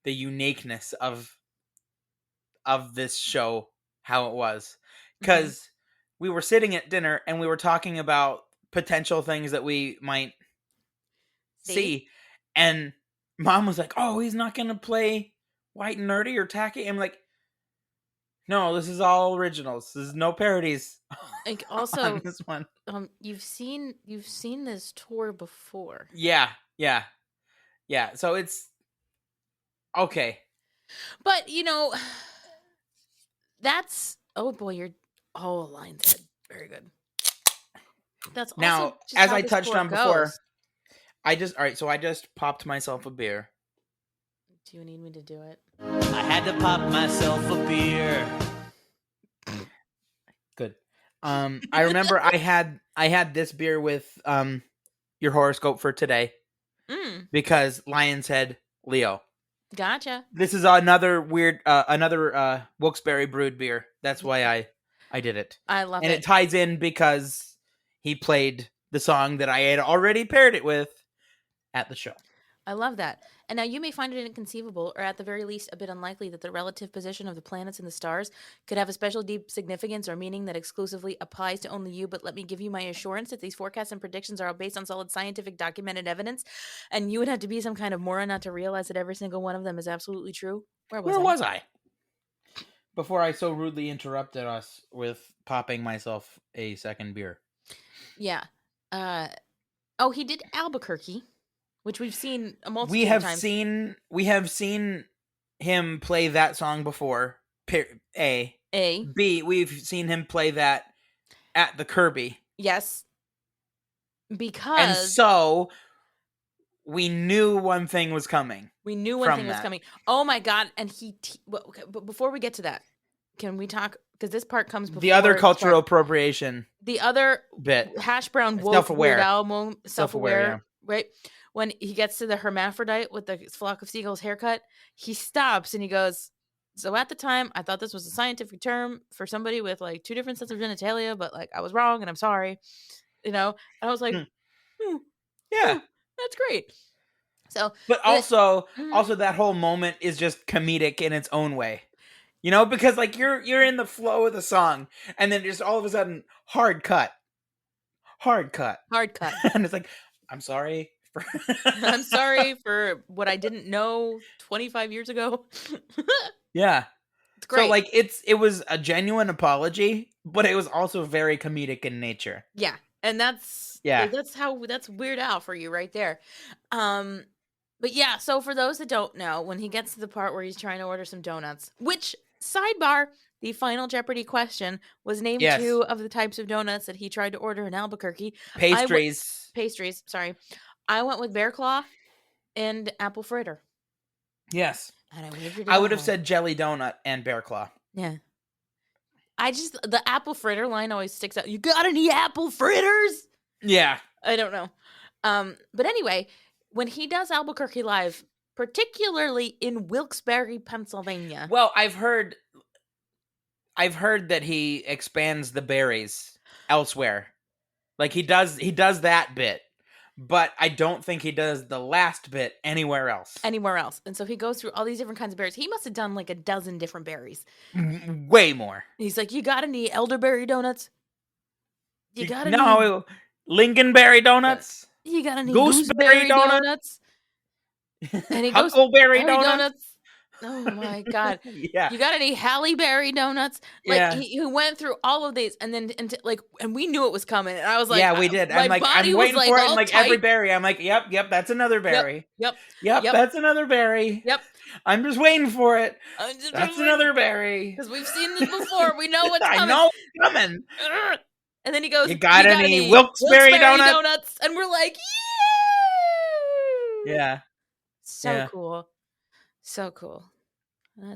uniqueness of this show, how it was. Because we were sitting at dinner and we were talking about potential things that we might see. And Mom was like, oh, he's not going to play White and Nerdy or Tacky. I'm like, no, this is all originals. There's no parodies. Like, also, on this one. You've seen this tour before. Yeah. So it's okay. But that's Lion's Head. Very good. That's also now, just as how I this touched tour on before, goes. I just popped myself a beer. Do you need me to do it? I had to pop myself a beer. Good. I remember I had this beer with your horoscope for today because Lion's Head, Leo. Gotcha. This is another weird Wilkes-Barre brewed beer. That's why I did it. I love it. And it ties in because he played the song that I had already paired it with at the show. I love that. And now you may find it inconceivable, or at the very least a bit unlikely, that the relative position of the planets and the stars could have a special deep significance or meaning that exclusively applies to only you. But let me give you my assurance that these forecasts and predictions are all based on solid scientific documented evidence. And you would have to be some kind of moron not to realize that every single one of them is absolutely true. Where was I? Before I so rudely interrupted us with popping myself a second beer. Yeah. He did Albuquerque, which we've seen a multitude We of times. We have seen him play that song before. A. B, we've seen him play that at the Kirby. Yes. Because... And so, we knew one thing was coming. We knew one thing was coming. Oh my God. And but before we get to that, can we talk? Because this part comes before The other this cultural part. appropriation The other bit. hash brown wolf Self-aware. Weird Al moment, Self-aware, self-aware, right? When he gets to the hermaphrodite with the flock of seagulls haircut, he stops and he goes, so at the time, I thought this was a scientific term for somebody with like 2 different sets of genitalia, but like I was wrong and I'm sorry. You know? And I was like, Yeah. that's great. So, But also that whole moment is just comedic in its own way. You know, because like you're in the flow of the song, and then just all of a sudden hard cut. And it's like, I'm sorry. I'm sorry for what I didn't know 25 years ago. Yeah. It's great. So like it was a genuine apology, but it was also very comedic in nature. Yeah. And that's that's Weird Al for you right there. But yeah, so for those that don't know, when he gets to the part where he's trying to order some donuts, which sidebar, the final Jeopardy question was name 2 of the types of donuts that he tried to order in Albuquerque. Pastries, sorry. I went with bear claw and apple fritter. Yes. And I wagered it I would have all. said jelly donut and bear claw. Yeah. The apple fritter line always sticks out. You got any apple fritters? Yeah. I don't know. But anyway, when he does Albuquerque Live, particularly in Wilkes-Barre, Pennsylvania. Well, I've heard that he expands the berries elsewhere. Like he does that bit, but I don't think he does the last bit anywhere else. And so he goes through all these different kinds of berries. He must have done like a dozen different berries. Way more. He's like, you got any elderberry donuts? You got any lingonberry donuts? You got any gooseberry donuts? And he goes, Huckleberry donuts? Oh my God. Yeah. You got any Halle Berry donuts? Like Yeah. he went through all of these and then and we knew it was coming. And I was like, yeah, we did. I'm like, I'm waiting for it. And like every berry, I'm like, yep, that's another berry. Yep. That's another berry. Yep. I'm just waiting for it. That's another berry. Because we've seen this before. We know what's coming. I know it's coming. And then he goes, You got any Wilkes-Barre donuts? And we're like, yeah. Yeah. So cool. So cool.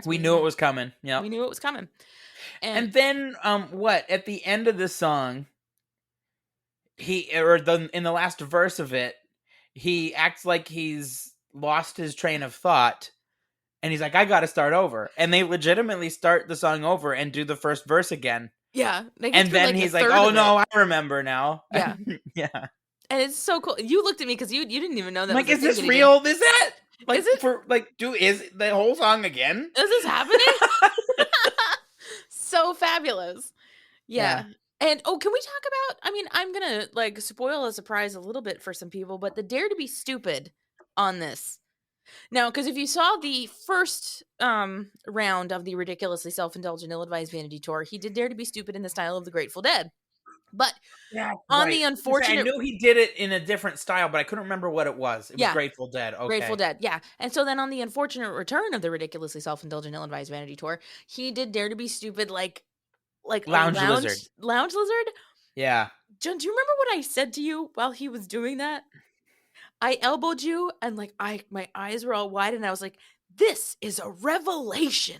We knew it was coming. Yeah. We knew it was coming. And then at the end of the song, in the last verse of it, he acts like he's lost his train of thought, and he's like, I gotta start over. And they legitimately start the song over and do the first verse again. Yeah. And then he's like, oh no, I remember now. Yeah. Yeah. And it's so cool. You looked at me because you didn't even know that. Like, is this real? Is that like is it for like is the whole song again? Is this happening? So fabulous. Yeah. And can we talk about? I mean, I'm gonna like spoil a surprise a little bit for some people, but the Dare to Be Stupid on this. Now, because if you saw the first round of the ridiculously self-indulgent, ill-advised Vanity tour, he did Dare to Be Stupid in the style of the Grateful Dead. But the unfortunate... I knew he did it in a different style, but I couldn't remember what it was. It was Grateful Dead. Okay. Grateful Dead, yeah. And so then on the unfortunate return of the ridiculously self-indulgent, ill-advised Vanity tour, he did Dare to Be Stupid like Lounge Lizard. Lounge Lizard? Yeah. John, do you remember what I said to you while he was doing that? I elbowed you and like my eyes were all wide and I was like, this is a revelation.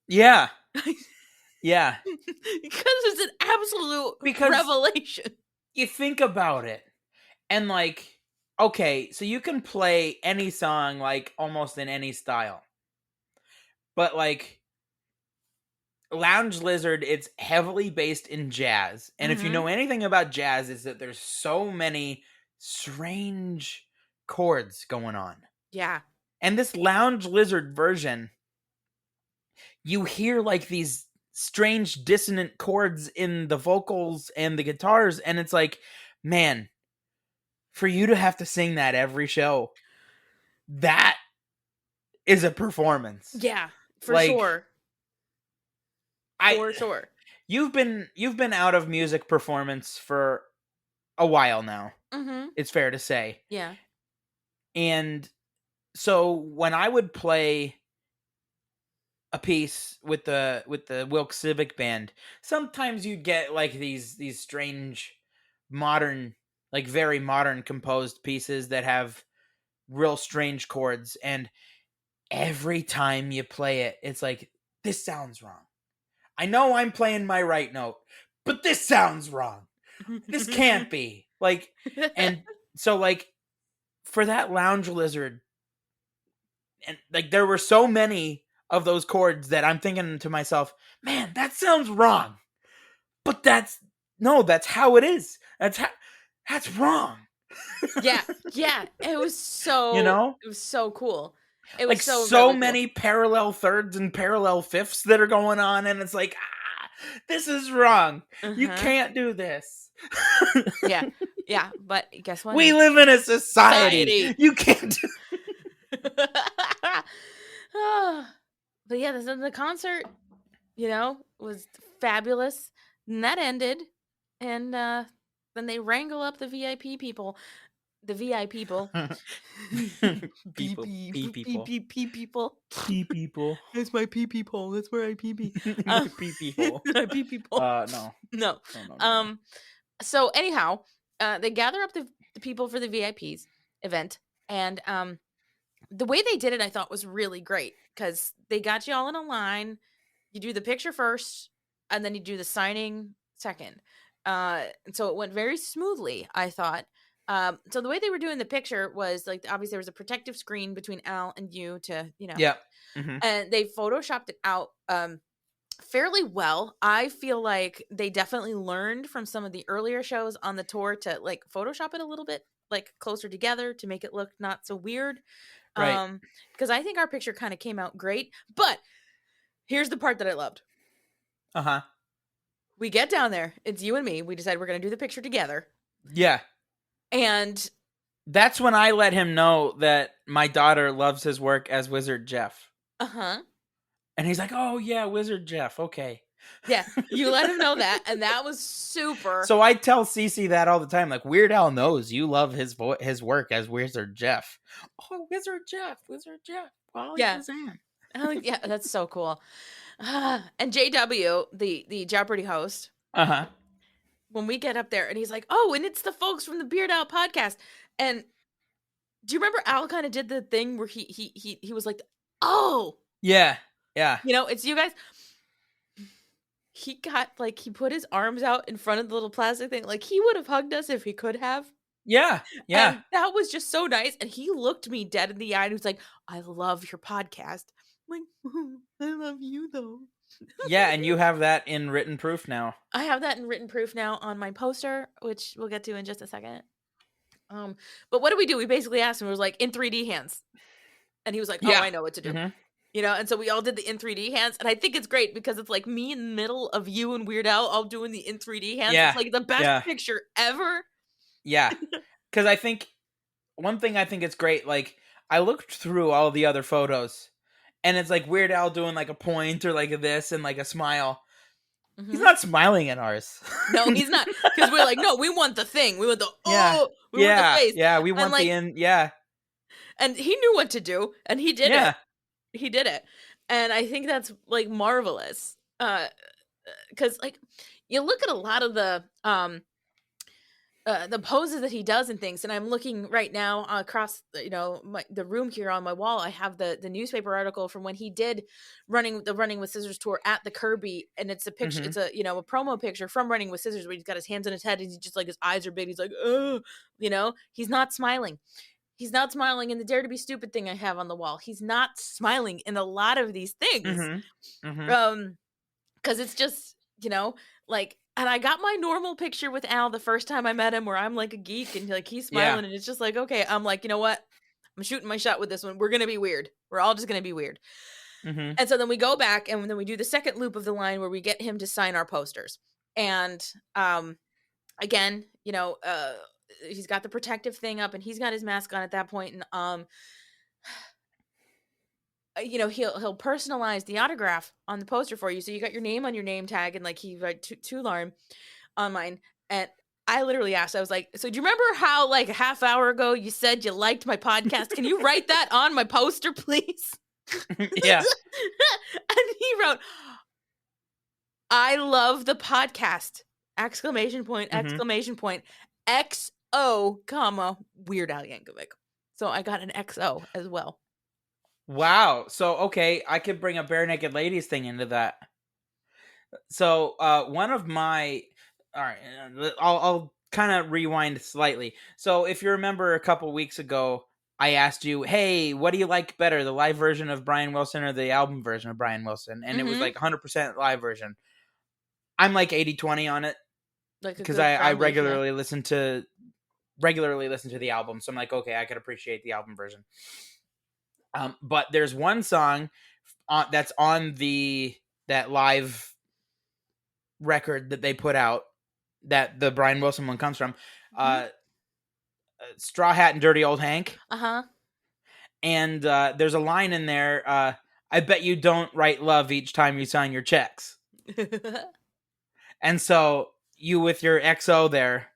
Yeah. Yeah. Because it's an absolute revelation. You think about it. And like, okay, so you can play any song like almost in any style. But like Lounge Lizard, it's heavily based in jazz. And if you know anything about jazz, is that there's so many strange chords going on. Yeah. And this Lounge Lizard version, you hear like these strange dissonant chords in the vocals and the guitars, and it's like, man, for you to have to sing that every show, that is a performance. Yeah, for sure. For sure. You've been out of music performance for a while now. Mm-hmm. It's fair to say. Yeah. And so when I would play a piece with the Wilkes Civic Band, sometimes you'd get like these strange modern, like very modern composed pieces that have real strange chords, and every time you play it, it's like, this sounds wrong. I know I'm playing my right note, but this sounds wrong. This can't be. Like, and so like for that lounge lizard, and like there were so many of those chords that I'm thinking to myself, man, that sounds wrong. But that's how it is. That's wrong. Yeah. It was so it was so cool. It was Like so so really many parallel thirds and parallel fifths that are going on, and it's like, this is wrong. cool. You can't do this. Yeah, but guess what? We live in a society. You can't do But yeah, the concert, was fabulous. And that ended, and then they wrangle up the VIP people. The VIP people. people. Pee people. Pee people. Pee people. That's my pee people. That's where I pee pee. Pee people. I pee people. No. No. So anyhow, they gather up the people for the VIPs event, and the way they did it, I thought was really great because they got you all in a line. You do the picture first, and then you do the signing second. And so it went very smoothly, I thought. So the way they were doing the picture was like, obviously there was a protective screen between Al and you to, Yeah. Mm-hmm. and they photoshopped it out fairly well. I feel like they definitely learned from some of the earlier shows on the tour to like Photoshop it a little bit like closer together to make it look not so weird. Right. Because I think our picture kind of came out great, but here's the part that I loved. Uh-huh. We get down there. It's you and me. We decide we're going to do the picture together. Yeah. And that's when I let him know that my daughter loves his work as Wizard Jeff. Uh-huh. And he's like, oh, yeah, Wizard Jeff. Okay. Yeah, you let him know that. And that was super. So I tell Cece that all the time. Like, Weird Al knows you love his work as Wizard Jeff. Oh, Wizard Jeff. Wally Kazan. Yeah, that's so cool. And JW, the Jeopardy host. Uh-huh. When we get up there and he's like, oh, and it's the folks from the Beard Out podcast. And do you remember Al kind of did the thing where he was like, oh. Yeah. It's you guys. He got like, he put his arms out in front of the little plastic thing. Like he would have hugged us if he could have. Yeah. And that was just so nice. And he looked me dead in the eye and he was like, I love your podcast. I'm like, I love you though. Yeah, and you have that in written proof now. I have that in written proof now on my poster, which we'll get to in just a second. But what do? We basically asked him, it was like in 3D hands. And he was like, oh, I know what to do. Mm-hmm. And so we all did the in 3D hands. And I think it's great because it's like me in the middle of you and Weird Al all doing the in 3D hands. Yeah. It's like the best picture ever. Yeah. Because I think one thing I think it's great, like I looked through all the other photos and it's like Weird Al doing like a point or like this and like a smile. Mm-hmm. He's not smiling at ours. No, he's not. Because we're like, no, we want the thing. We want the want the face. Yeah, we want the in. Yeah. And he knew what to do, and he did it. He did it. And I think that's like marvelous. Because like you look at a lot of the poses that he does and things, and I'm looking right now across the room here on my wall. I have the newspaper article from when he did Running with Scissors tour at the Kirby, and it's a picture. Mm-hmm. It's a promo picture from Running with Scissors where he's got his hands on his head and he's just like his eyes are big. He's like, oh, he's not smiling. He's not smiling in the Dare to Be Stupid thing I have on the wall. He's not smiling in a lot of these things. Mm-hmm. Mm-hmm. 'Cause it's just like. And I got my normal picture with Al the first time I met him where I'm like a geek and like he's smiling and it's just like, okay, I'm like, you know what? I'm shooting my shot with this one. We're going to be weird. We're all just going to be weird. Mm-hmm. And so then we go back and then we do the second loop of the line where we get him to sign our posters. And again, he's got the protective thing up and he's got his mask on at that point. And he'll personalize the autograph on the poster for you. So you got your name on your name tag and like he write to Larm on mine. And I literally asked, I was like, so do you remember how like a half hour ago you said you liked my podcast? Can you write that on my poster, please? Yeah. And he wrote, I love the podcast, ! XO, comma, Weird Al Yankovic. So I got an XO as well. Wow. So, okay, I could bring a Bare Naked Ladies thing into that. So one of my, all right, I'll kind of rewind slightly. So if you remember a couple weeks ago, I asked you, hey, what do you like better, the live version of Brian Wilson or the album version of Brian Wilson? And it was like 100% live version. I'm like 80-20 on it Like because I regularly listen to the album. So I'm like, okay, I could appreciate the album version. But there's one song that's on that live record that they put out that the Brian Wilson one comes from. Straw Hat and Dirty Old Hank. Uh-huh. And there's a line in there, I bet you don't write love each time you sign your checks. And so you with your XO there,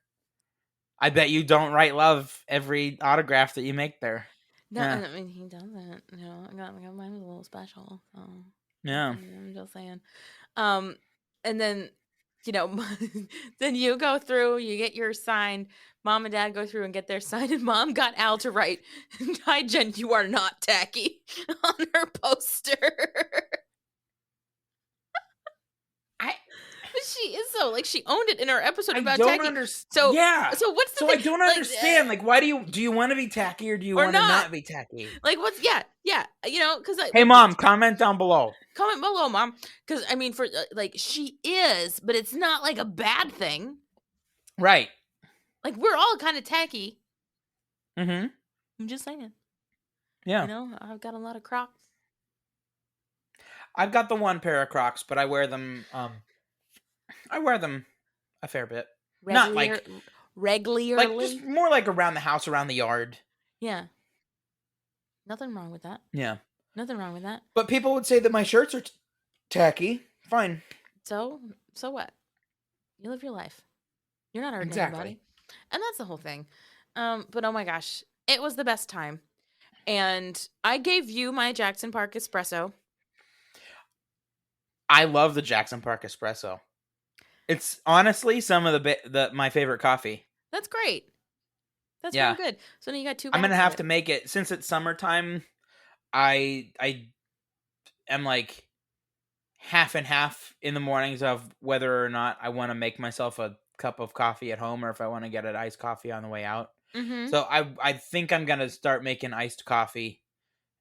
I bet you don't write love every autograph that you make there. No, Yeah. I mean, he doesn't. You know, I got mine was a little special. So Yeah. I'm just saying. And then, you know, then you go through, you get yours signed. Mom and Dad go through and get their signed, and Mom got Al to write, "Hi, Jen, you are not tacky," on her poster. She is so like she owned it in her episode I about don't tacky. understand. So yeah. So what's the So thing? I don't Like, understand. Like, why do you want to be tacky or do you Or want to not. not be tacky? Like what's yeah you know because Hey, Mom, comment down below. comment below, Mom, because I mean for like she is, but it's not like a bad thing. Right. Like we're all kind of tacky. Mm-hmm. I'm just saying. Yeah. You know, I've got a lot of Crocs. I've got the one pair of Crocs, but I wear them. I wear them a fair bit. Not like regularly. Like just more like around the house, around the yard. Yeah. Nothing wrong with that. Yeah. Nothing wrong with that. But people would say that my shirts are tacky. Fine. So what? You live your life. You're not hurting Exactly. anybody. And that's the whole thing. But oh my gosh, it was the best time. And I gave you my Jackson Park espresso. I love the Jackson Park espresso. It's honestly some of my favorite coffee. That's great. That's Yeah. really good. So now you got two. I'm gonna bags of have it. to make it since it's summertime. I am like half and half in the mornings of whether or not I want to make myself a cup of coffee at home or if I want to get an iced coffee on the way out. Mm-hmm. So I think I'm gonna start making iced coffee,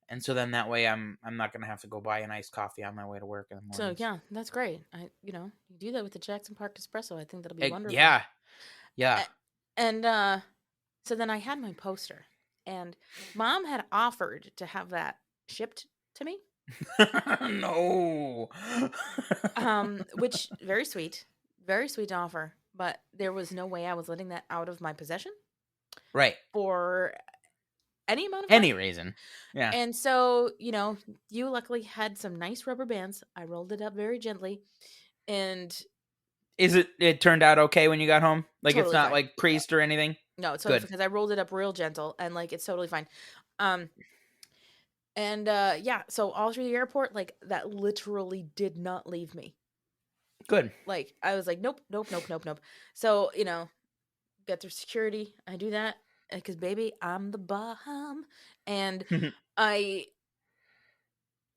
and so then that way I'm not gonna have to go buy an iced coffee on my way to work in the So morning. yeah, that's great. You do that with the Jackson Park espresso. I think that'll be wonderful. Yeah. And so then I had my poster, and Mom had offered to have that shipped to me. No. Which very sweet offer, but there was no way I was letting that out of my possession Right. for any amount of time. Any reason. Yeah. And so, you luckily had some nice rubber bands. I rolled it up very gently, and It turned out okay when you got home? Like Totally it's not fine. like creased or anything? no, it's totally Good. because I rolled it up real gentle, and like it's totally fine. Yeah, so all through the airport, like that literally did not leave me. Good. Like I was like, nope. So get through security. I do that because baby, I'm the bomb, and I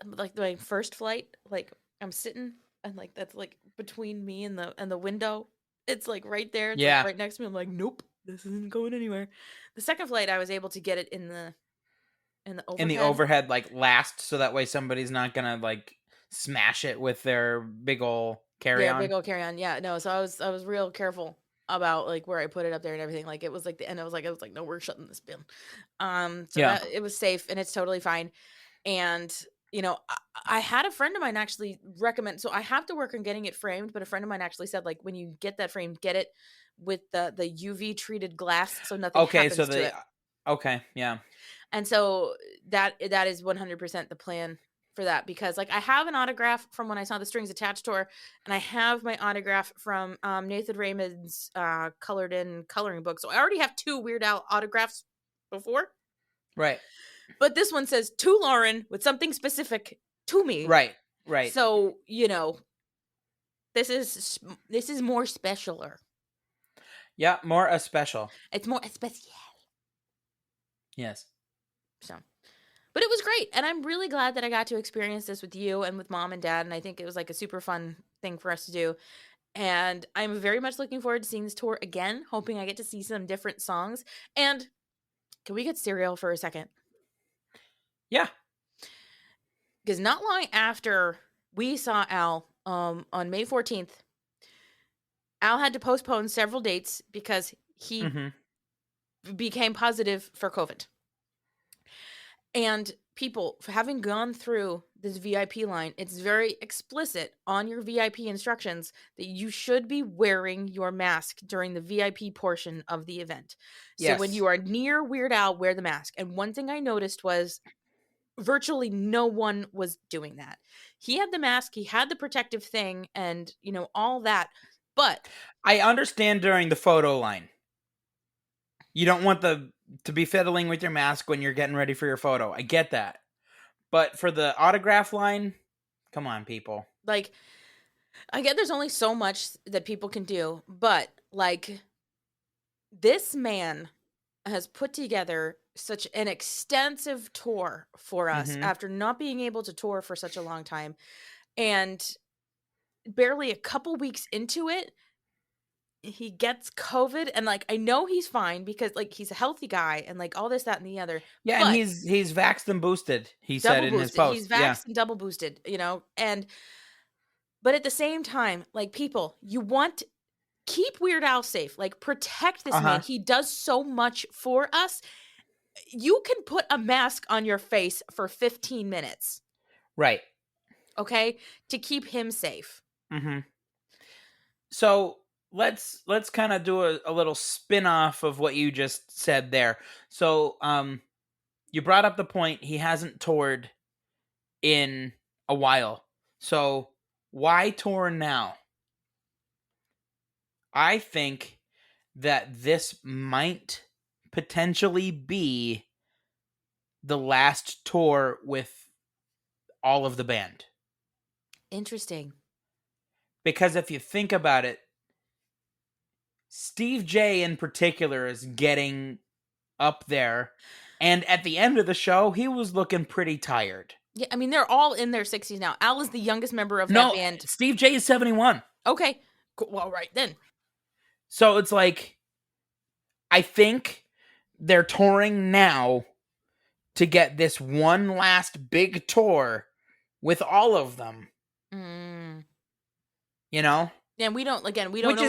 like my first flight. Like I'm sitting, and like that's like between me and the window. It's like right there. It's Yeah. like right next to me. I'm like, nope, this isn't going anywhere. The second flight, I was able to get it in the overhead. In the overhead, like last, so that way somebody's not gonna like smash it with their big ol' carry-on. Yeah, big old carry on. Yeah, no. So I was real careful about like where I put it up there and everything. Like it was like the end. I was like, no, we're shutting this bin. So Yeah. it was safe and it's totally fine. And I had a friend of mine actually recommend. So I have to work on getting it framed, but a friend of mine actually said like when you get that framed, get it with the UV treated glass, so nothing happens to it. Okay, yeah. And so that is 100% the plan for that, because like I have an autograph from when I saw the Strings Attached tour, and I have my autograph from Nathan Raymond's colored in coloring book. So I already have 2 Weird Al autographs before. Right. But this one says to Lauren with something specific to me. Right. So, this is more specialer. Yeah, more a special. It's more especial. Yes. So, but it was great, and I'm really glad that I got to experience this with you and with Mom and Dad, and I think it was like a super fun thing for us to do. And I'm very much looking forward to seeing this tour again, hoping I get to see some different songs. And can we get serial for a second? Yeah. Because not long after we saw Al on May 14th, Al had to postpone several dates because he became positive for COVID. And people, having gone through this VIP line, it's very explicit on your VIP instructions that you should be wearing your mask during the VIP portion of the event. So when you are near Weird Al, wear the mask. And one thing I noticed was virtually no one was doing that. He had the mask, he had the protective thing, and, you know, all that. But I understand during the photo line. You don't want to be fiddling with your mask when you're getting ready for your photo. I get that. But for the autograph line, come on, people. like, I get there's only so much that people can do, but like, this man has put together such an extensive tour for us after not being able to tour for such a long time. And barely a couple weeks into it, he gets COVID, and like, I know he's fine because like he's a healthy guy and like all this, that, and the other. Yeah, but and he's vaxxed and boosted. He said in his post. He's vaxxed and double boosted, you know, but at the same time, like, people, keep Weird Al safe, like, protect this man. He does so much for us. You can put a mask on your face for 15 minutes. Right. Okay? To keep him safe. So let's kind of do a little spin-off of what you just said there. So you brought up the point he hasn't toured in a while. So why tour now? I think that this might potentially be the last tour with all of the band. Interesting. Because if you think about it, Steve J in particular is getting up there. And at the end of the show, he was looking pretty tired. Yeah, I mean, they're all in their 60s now. Al is the youngest member of that band. Steve J is 71. Okay. Cool. Well, right then. So it's like, I think they're touring now to get this one last big tour with all of them. You know? And we don't know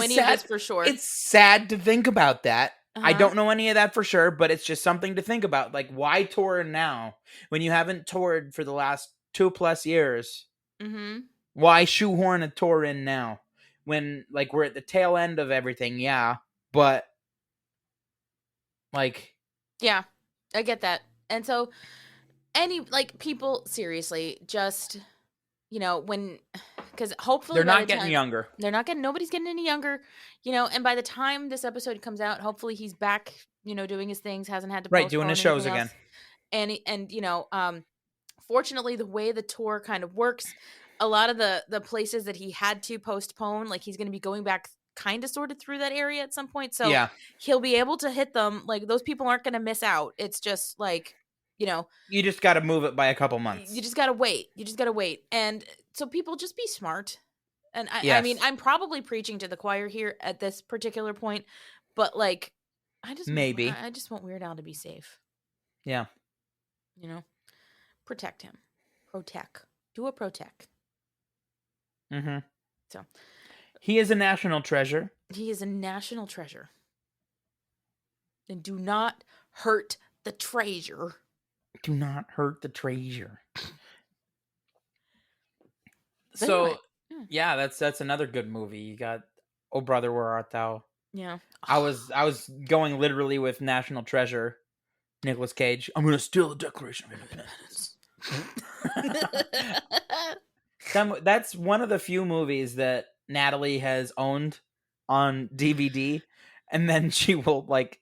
any of this for sure. It's sad to think about that. I don't know any of that for sure, but it's just something to think about. Like, why tour now when you haven't toured for the last 2+ years? Why shoehorn a tour in now when, like, we're at the tail end of everything? Yeah, but like, yeah, I get that. And so, people, seriously, just, you know, because hopefully they're not getting younger. Nobody's getting any younger, you know, and by the time this episode comes out, hopefully he's back, you know, doing his things, hasn't had to doing his shows again. And you know, fortunately, the way the tour kind of works, a lot of the places that he had to postpone, like, he's going to be going back kind of sort of through that area at some point. So yeah, he'll be able to hit them. Like, those people aren't going to miss out. It's just like, you know, you just got to move it by a couple months. You just got to wait. And so people, just be smart. And I mean, I'm probably preaching to the choir here at this particular point, but like, I just want Weird Al to be safe. Yeah. You know, protect him. Do a protect. So he is a national treasure. And do not hurt the treasure. Do not hurt the treasure. But so, anyway, yeah, that's another good movie. You got Oh Brother, Where Art Thou? Yeah. I was going literally with National Treasure, Nicolas Cage. I'm gonna steal the Declaration of Independence. That's one of the few movies that Natalie has owned on DVD, and then she will, like,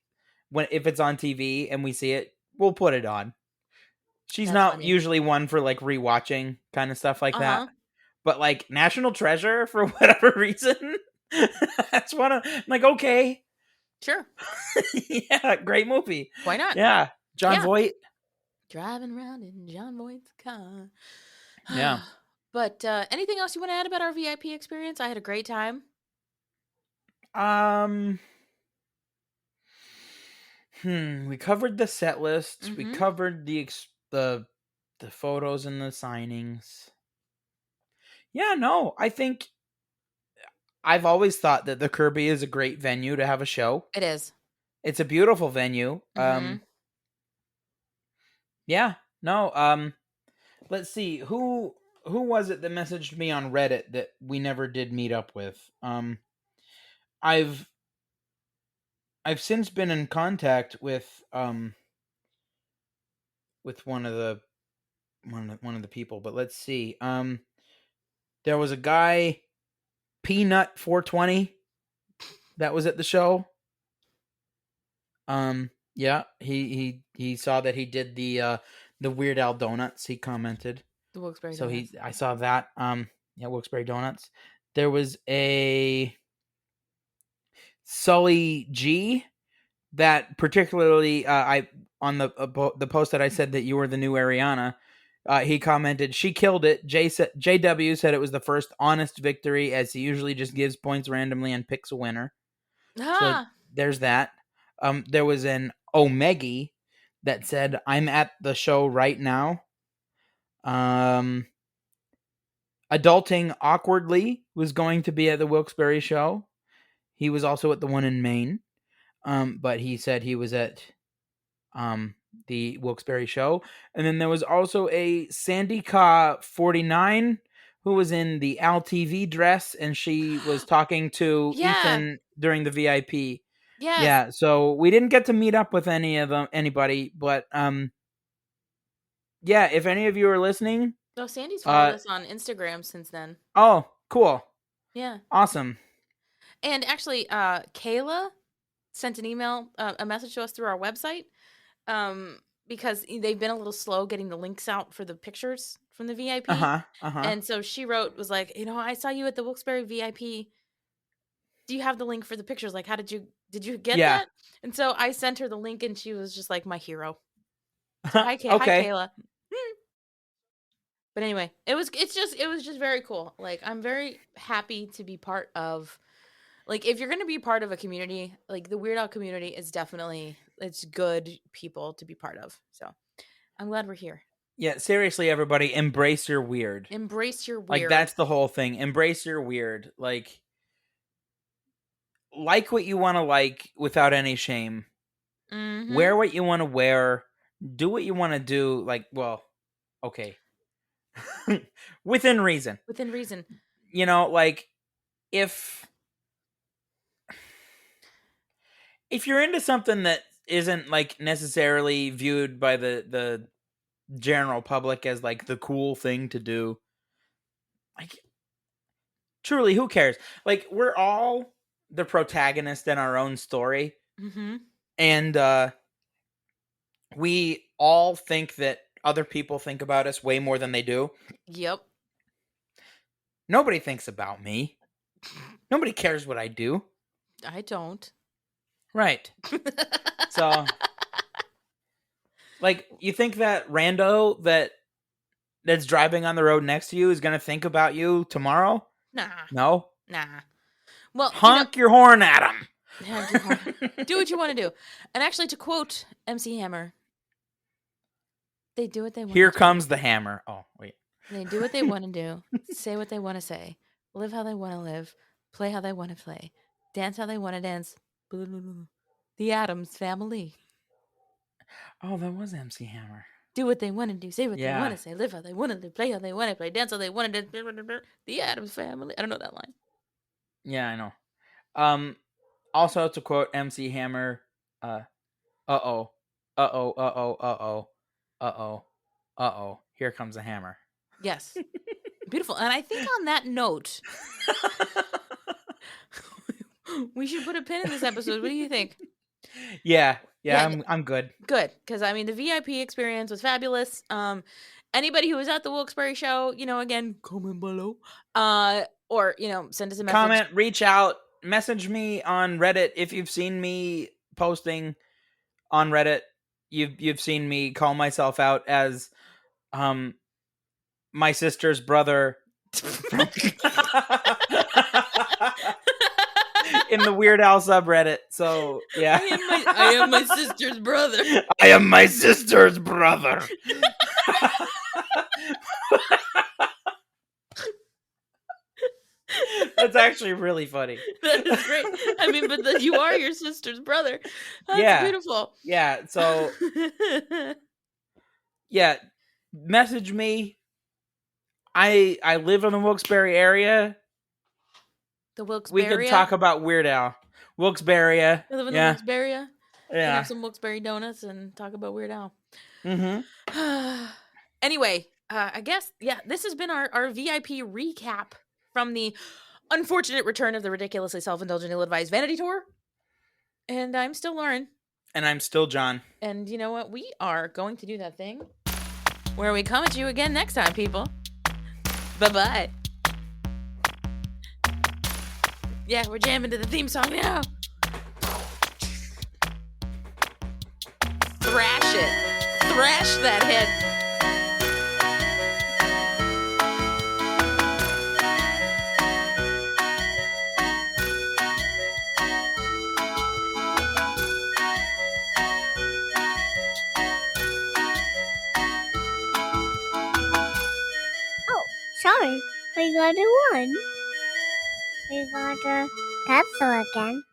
if it's on TV and we see it, we'll put it on. She's not funny. Usually one for, like, rewatching kind of stuff like that. But, like, National Treasure, for whatever reason, that's one of, I'm like, okay. Sure. Yeah, great movie. Why not? Yeah. John Voight. Driving around in John Voight's car. Yeah. But anything else you want to add about our VIP experience? I had a great time. We covered the set list. We Mhm. covered the photos and the signings. Yeah, no, I think I've always thought that the Kirby is a great venue to have a show. It is. It's a beautiful venue. Mhm. Yeah, no, let's see. Who was it that messaged me on Reddit that we never did meet up with? I've since been in contact with one of the people, but let's see. There was a guy, Peanut 420, that was at the show. Yeah, he saw that he did the Weird Al donuts. He commented. The Wilkes-Barre So Donuts. I saw that. Yeah, Wilkes-Barre donuts. There was a Sully G that particularly I on the post that I said that you were the new Ariana. He commented, "She killed it." JW said it was the first honest victory, as he usually just gives points randomly and picks a winner. So there's that. There was an Omega that said, "I'm at the show right now." Adulting Awkwardly was going to be at the Wilkes-Barre show. He was also at the one in Maine. But he said he was at the Wilkes-Barre show. And then there was also a Sandy Ka 49 who was in the Al TV dress, and she was talking to Ethan during the VIP. Yes. Yeah, so we didn't get to meet up with anybody, but yeah, if any of you are listening. Oh, Sandy's followed us on Instagram since then. Oh, cool. Yeah. Awesome. And actually, Kayla sent an email, a message to us through our website, because they've been a little slow getting the links out for the pictures from the VIP. And so she was like, I saw you at the Wilkes-Barre VIP. Do you have the link for the pictures? Like, how did you get that? And so I sent her the link, and she was just like my hero. So, hi, okay. Hi, Kayla. But anyway, it was just very cool. Like, I'm very happy to be part of, like, if you're going to be part of a community, like the Weird Al community is definitely, it's good people to be part of. So I'm glad we're here. Yeah, seriously, everybody, embrace your weird. Embrace your weird. Like, that's the whole thing. Embrace your weird. Like what you want to like without any shame. Mm-hmm. Wear what you want to wear. Do what you want to do. Like, well, okay. Within reason. Within reason. Like, if you're into something that isn't, like, necessarily viewed by the general public as, like, the cool thing to do, like, truly, who cares? Like, we're all the protagonist in our own story. Mm-hmm. And we all think that other people think about us way more than they do. Yep. Nobody thinks about me. Nobody cares what I do. I don't. Right. So, like, you think that rando that's driving on the road next to you is going to think about you tomorrow? Nah. No? Nah. Well, honk your horn at him. Do what you want to do. And actually, to quote MC Hammer, they do what they want. Here comes the hammer. Oh, wait. They do what they want to do, say what they want to say, live how they want to live, play how they want to play, dance how they want to dance. The Addams Family. Oh, that was MC Hammer. Do what they want to do, say what they want to say, live how they want to live, play how they want to play, dance how they want to dance. The Addams Family. I don't know that line. Yeah, I know. Also, to quote MC Hammer, here comes the hammer. Yes. Beautiful. And I think on that note, we should put a pin in this episode. What do you think? Yeah, I'm good. Good, because I mean the VIP experience was fabulous. Anybody who was at the Wilkes-Barre show, again, comment below, or send us a message. Comment, reach out, message me on Reddit if you've seen me posting on Reddit. You've seen me call myself out as my sister's brother in the Weird Al subreddit. So yeah, I am my sister's brother. I am my sister's brother. That's actually really funny. That is great. I mean, but you are your sister's brother. That's Yeah. beautiful. Yeah. So yeah, message me. I live in the Wilkes-Barre area. The Wilkes-Barre. We could talk about Weird Al. Wilkes-Barre. I live in the Yeah. Wilkes-Barre. Yeah. Have some Wilkes-Barre donuts and talk about Weird Al. Mm-hmm. Anyway, I guess, this has been our VIP recap from the unfortunate return of the ridiculously self-indulgent ill-advised Vanity tour. And I'm still Lauren. And I'm still John. And you know what? We are going to do that thing where we come at you again next time, people. Bye-bye. Yeah, we're jamming to the theme song now. Thrash it. Thrash that head. Oh, sorry. We got a 1. We got a pencil again.